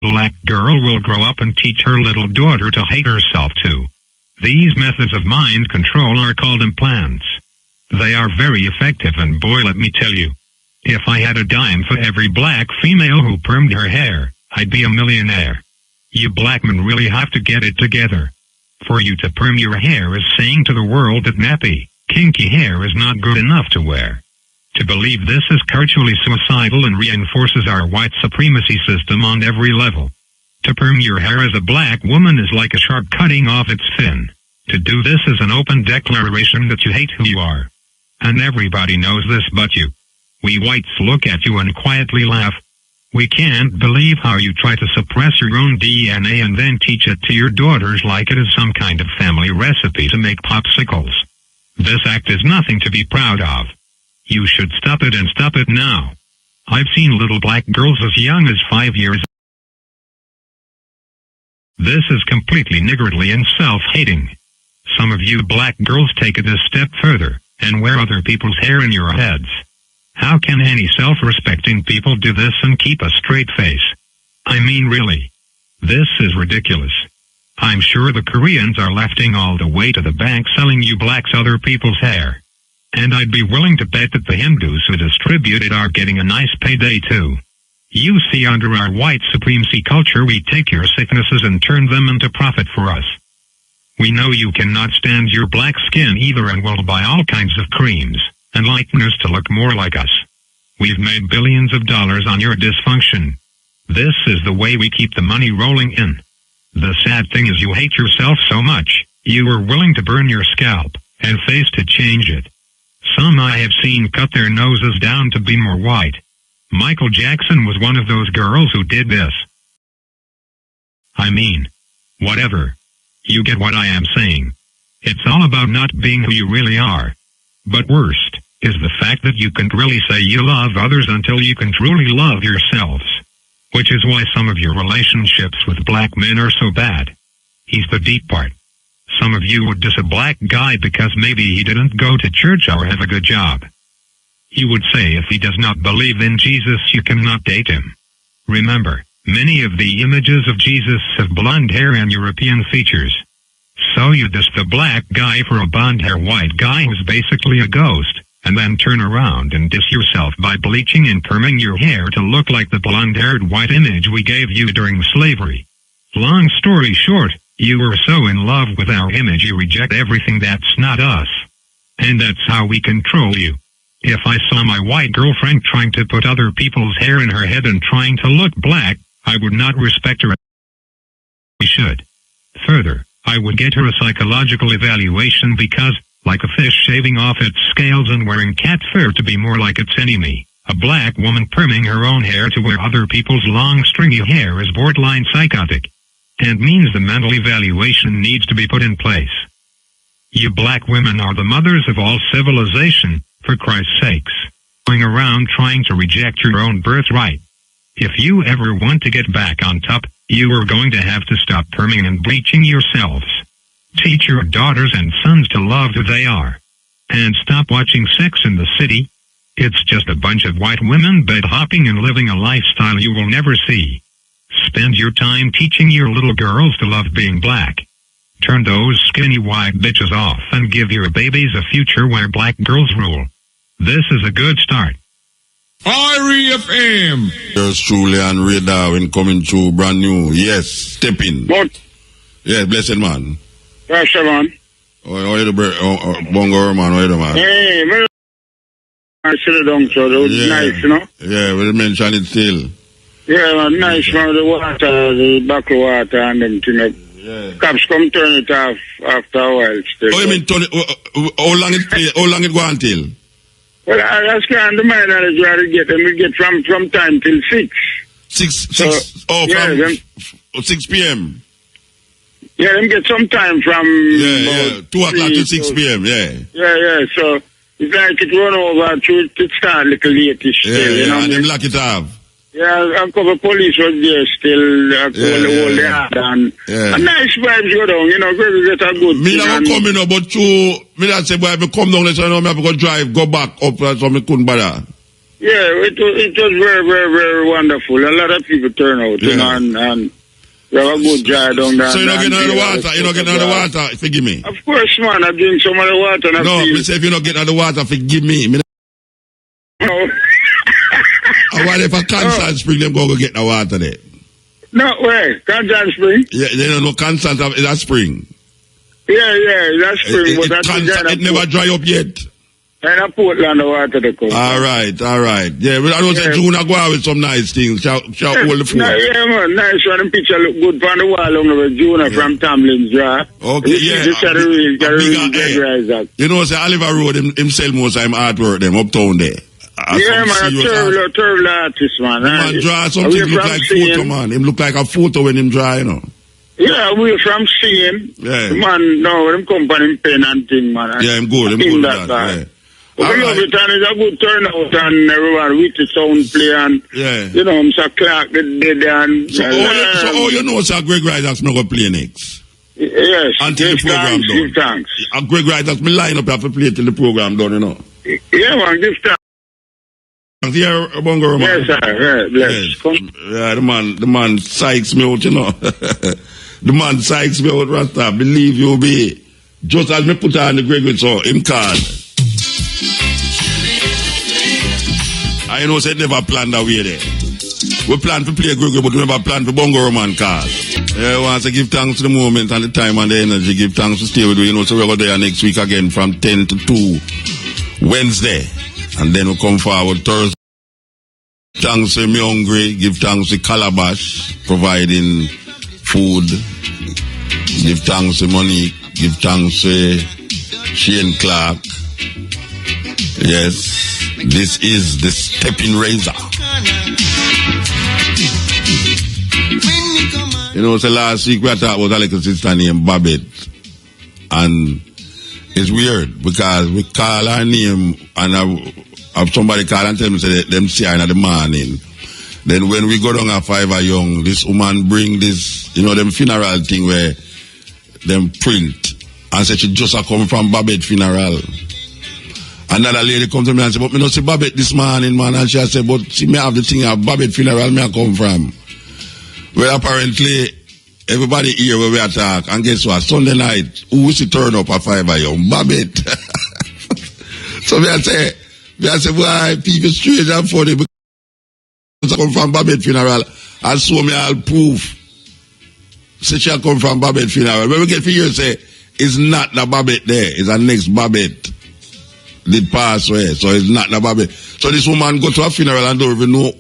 Speaker 16: Black girl will grow up and teach her little daughter to hate herself too. These methods of mind control are called implants. They are very effective, and boy, let me tell you, if I had a dime for every black female who permed her hair, I'd be a millionaire. You black men really have to get it together. For you to perm your hair is saying to the world that nappy, kinky hair is not good enough to wear. To believe this is culturally suicidal and reinforces our white supremacy system on every level. To perm your hair as a black woman is like a shark cutting off its fin. To do this is an open declaration that you hate who you are. And everybody knows this but you. We whites look at you and quietly laugh. We can't believe how you try to suppress your own DNA and then teach it to your daughters like it is some kind of family recipe to make popsicles. This act is nothing to be proud of. You should stop it, and stop it now. I've seen little black girls as young as 5 years. This is completely niggardly and self-hating. Some of you black girls take it a step further, and wear other people's hair in your heads. How can any self-respecting people do this and keep a straight face? I mean, really. This is ridiculous. I'm sure the Koreans are lefting all the way to the bank selling you blacks other people's hair. And I'd be willing to bet that the Hindus who distribute it are getting a nice payday too. You see, under our white supremacy culture, we take your sicknesses and turn them into profit for us. We know you cannot stand your black skin either and will buy all kinds of creams and lighteners to look more like us. We've made billions of dollars on your dysfunction. This is the way we keep the money rolling in. The sad thing is you hate yourself so much, you were willing to burn your scalp and face to change it. Some I have seen cut their noses down to be more white. Michael Jackson was one of those girls who did this. I mean, whatever. You get what I am saying. It's all about not being who you really are. But worst is the fact that you can't really say you love others until you can truly love yourselves. Which is why some of your relationships with black men are so bad. He's the deep part. Some of you would diss a black guy because maybe he didn't go to church or have a good job. You would say if he does not believe in Jesus, you cannot date him. Remember, many of the images of Jesus have blonde hair and European features. So you diss the black guy for a blonde hair white guy who's basically a ghost, and then turn around and diss yourself by bleaching and perming your hair to look like the blonde-haired white image we gave you during slavery. Long story short, you were so in love with our image you reject everything that's not us. And that's how we control you. If I saw my white girlfriend trying to put other people's hair in her head and trying to look black, I would not respect her. We should. Further, I would get her a psychological evaluation because, like a fish shaving off its scales and wearing cat fur to be more like its enemy, a black woman perming her own hair to wear other people's long stringy hair is borderline psychotic. And means the mental evaluation needs to be put in place. You black women are the mothers of all civilization, for Christ's sakes. Going around trying to reject your own birthright. If you ever want to get back on top, you are going to have to stop perming and bleaching yourselves. Teach your daughters and sons to love who they are. And stop watching Sex in the City. It's just a bunch of white women bed hopping and living a lifestyle you will never see. Spend your time teaching your little girls to love being black. Turn those skinny white bitches off and give your babies a future where black girls rule. This is a good start.
Speaker 2: REFM.
Speaker 1: Yours truly and Ray Darwin coming through brand new. Yes, Steppin.
Speaker 17: What?
Speaker 1: Yeah, blessed man.
Speaker 17: Yes, man.
Speaker 1: Oh, you the bongo man, oh, you the man.
Speaker 17: Hey, man. I sit it down, so it was nice, you know?
Speaker 1: Yeah, we'll mention it still.
Speaker 17: Yeah, man, nice, man. The water, the bucket water and them thing.
Speaker 1: Yeah.
Speaker 17: Cops come turn it off after a while. Still.
Speaker 1: Oh, you mean turn it, how long it go until?
Speaker 17: Well, I just can't mind that is where to get them. We get from time till 6.
Speaker 1: 6,
Speaker 17: yeah,
Speaker 1: from 6 p.m.
Speaker 17: Yeah, them get some time from...
Speaker 1: Yeah, 2 o'clock to 6 p.m., yeah.
Speaker 17: Yeah, so it's like it run over to start a little late-ish still, you know?
Speaker 1: and them lock it off.
Speaker 17: Yeah, a couple of police was there still, hold the hand, and a nice vibes go down, you know, Gregory get a good
Speaker 1: me not come in, but me not say, boy, if I come down, let's say, no, me have to go drive, go back up, so me couldn't bother.
Speaker 17: Yeah, it was very, very, very wonderful. A lot of people turn out, you know, and we have a good drive down there.
Speaker 1: So you don't get out of the water, you don't get out of the water, forgive me.
Speaker 17: Of course, man, I drink some of the water. And
Speaker 1: no, me say if you don't get out of the water, forgive me.
Speaker 17: No.
Speaker 1: And what if a Constant Spring, them go get the water there?
Speaker 17: No way, Constant Spring?
Speaker 1: Yeah, they don't know Constant is that spring.
Speaker 17: Yeah, that's spring.
Speaker 1: It never dry up yet.
Speaker 17: And I Portland the water they come.
Speaker 1: All right. Yeah, I don't say June I go out with some nice things. Shall hold the phone.
Speaker 17: Yeah, man, nice one. The picture look good on the wall on the June from Tamlin's Drive.
Speaker 1: Okay, you know, say Oliver Road, him sell most of him artwork, them uptown there.
Speaker 17: Yeah, man, a terrible artist, man.
Speaker 1: Man draw something look like photo, man. Him look like a photo when him draw, you know.
Speaker 17: Yeah, we're from seeing.
Speaker 1: Yeah.
Speaker 17: Man, no, him company pen and thing, man.
Speaker 1: Yeah, him good with that. Yeah.
Speaker 17: But love it, and it's a good turnout, and everyone with the sound play, and, you know, Mr. Clark did and...
Speaker 1: So, you know, Sir Greg Riders not going to play next?
Speaker 17: Yes.
Speaker 1: Until the program done.
Speaker 17: Give thanks.
Speaker 1: Greg Riders, me line up, have to play till the program done, you know.
Speaker 17: Yeah, man, give thanks.
Speaker 1: Yeah, Bongo, man.
Speaker 17: Yes, sir. Bless.
Speaker 1: Yeah, the man psychs me out, you know. The man psychs me out, Rasta. Believe you be. Just as me put on the Gregory, so him card. I know said never planned that way there. We plan to play Gregory, but we never plan for Bongo man card. Yeah, we want to give thanks to the moment and the time and the energy. Give thanks to stay with you, you know, so we'll go there next week again from 10 to 2 Wednesday. And then we come forward Thursday. Thanks to Me Hungry. Give thanks to Calabash, providing food. Give thanks to Monique. Give thanks to Shane Clark. Yes, this is the Steppin Razor. You know, so last week we talked about a little sister named Babette. And it's weird because we call her name and have somebody call and tell me say them see her in the morning. Then when we go down at 5 young, this woman bring this, you know, them funeral thing where them print and say she just a come from Babette funeral. Another lady come to me and say, but me not see Babette this morning, man. And she said, but she may have the thing of Babette funeral me I come from. Well, apparently, everybody here where we attack. And guess what? Sunday night, who will she turn up at 5 young? Babette. So me I say, why people strange and funny because I come from Babette funeral and so me all proof. Say she come from Babette funeral. When we get for you say, it's not the Babette there, it's the next Babette. Did pass away, so it's not the Babette. So this woman go to a funeral and don't even know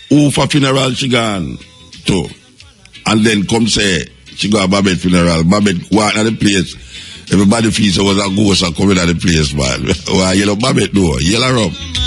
Speaker 1: who for funeral she gone to. And then come say, she go to Babette funeral. Babette walk at the place. Everybody feels it was a ghost coming at the place, man. Why, you know, Babette do, yellow up.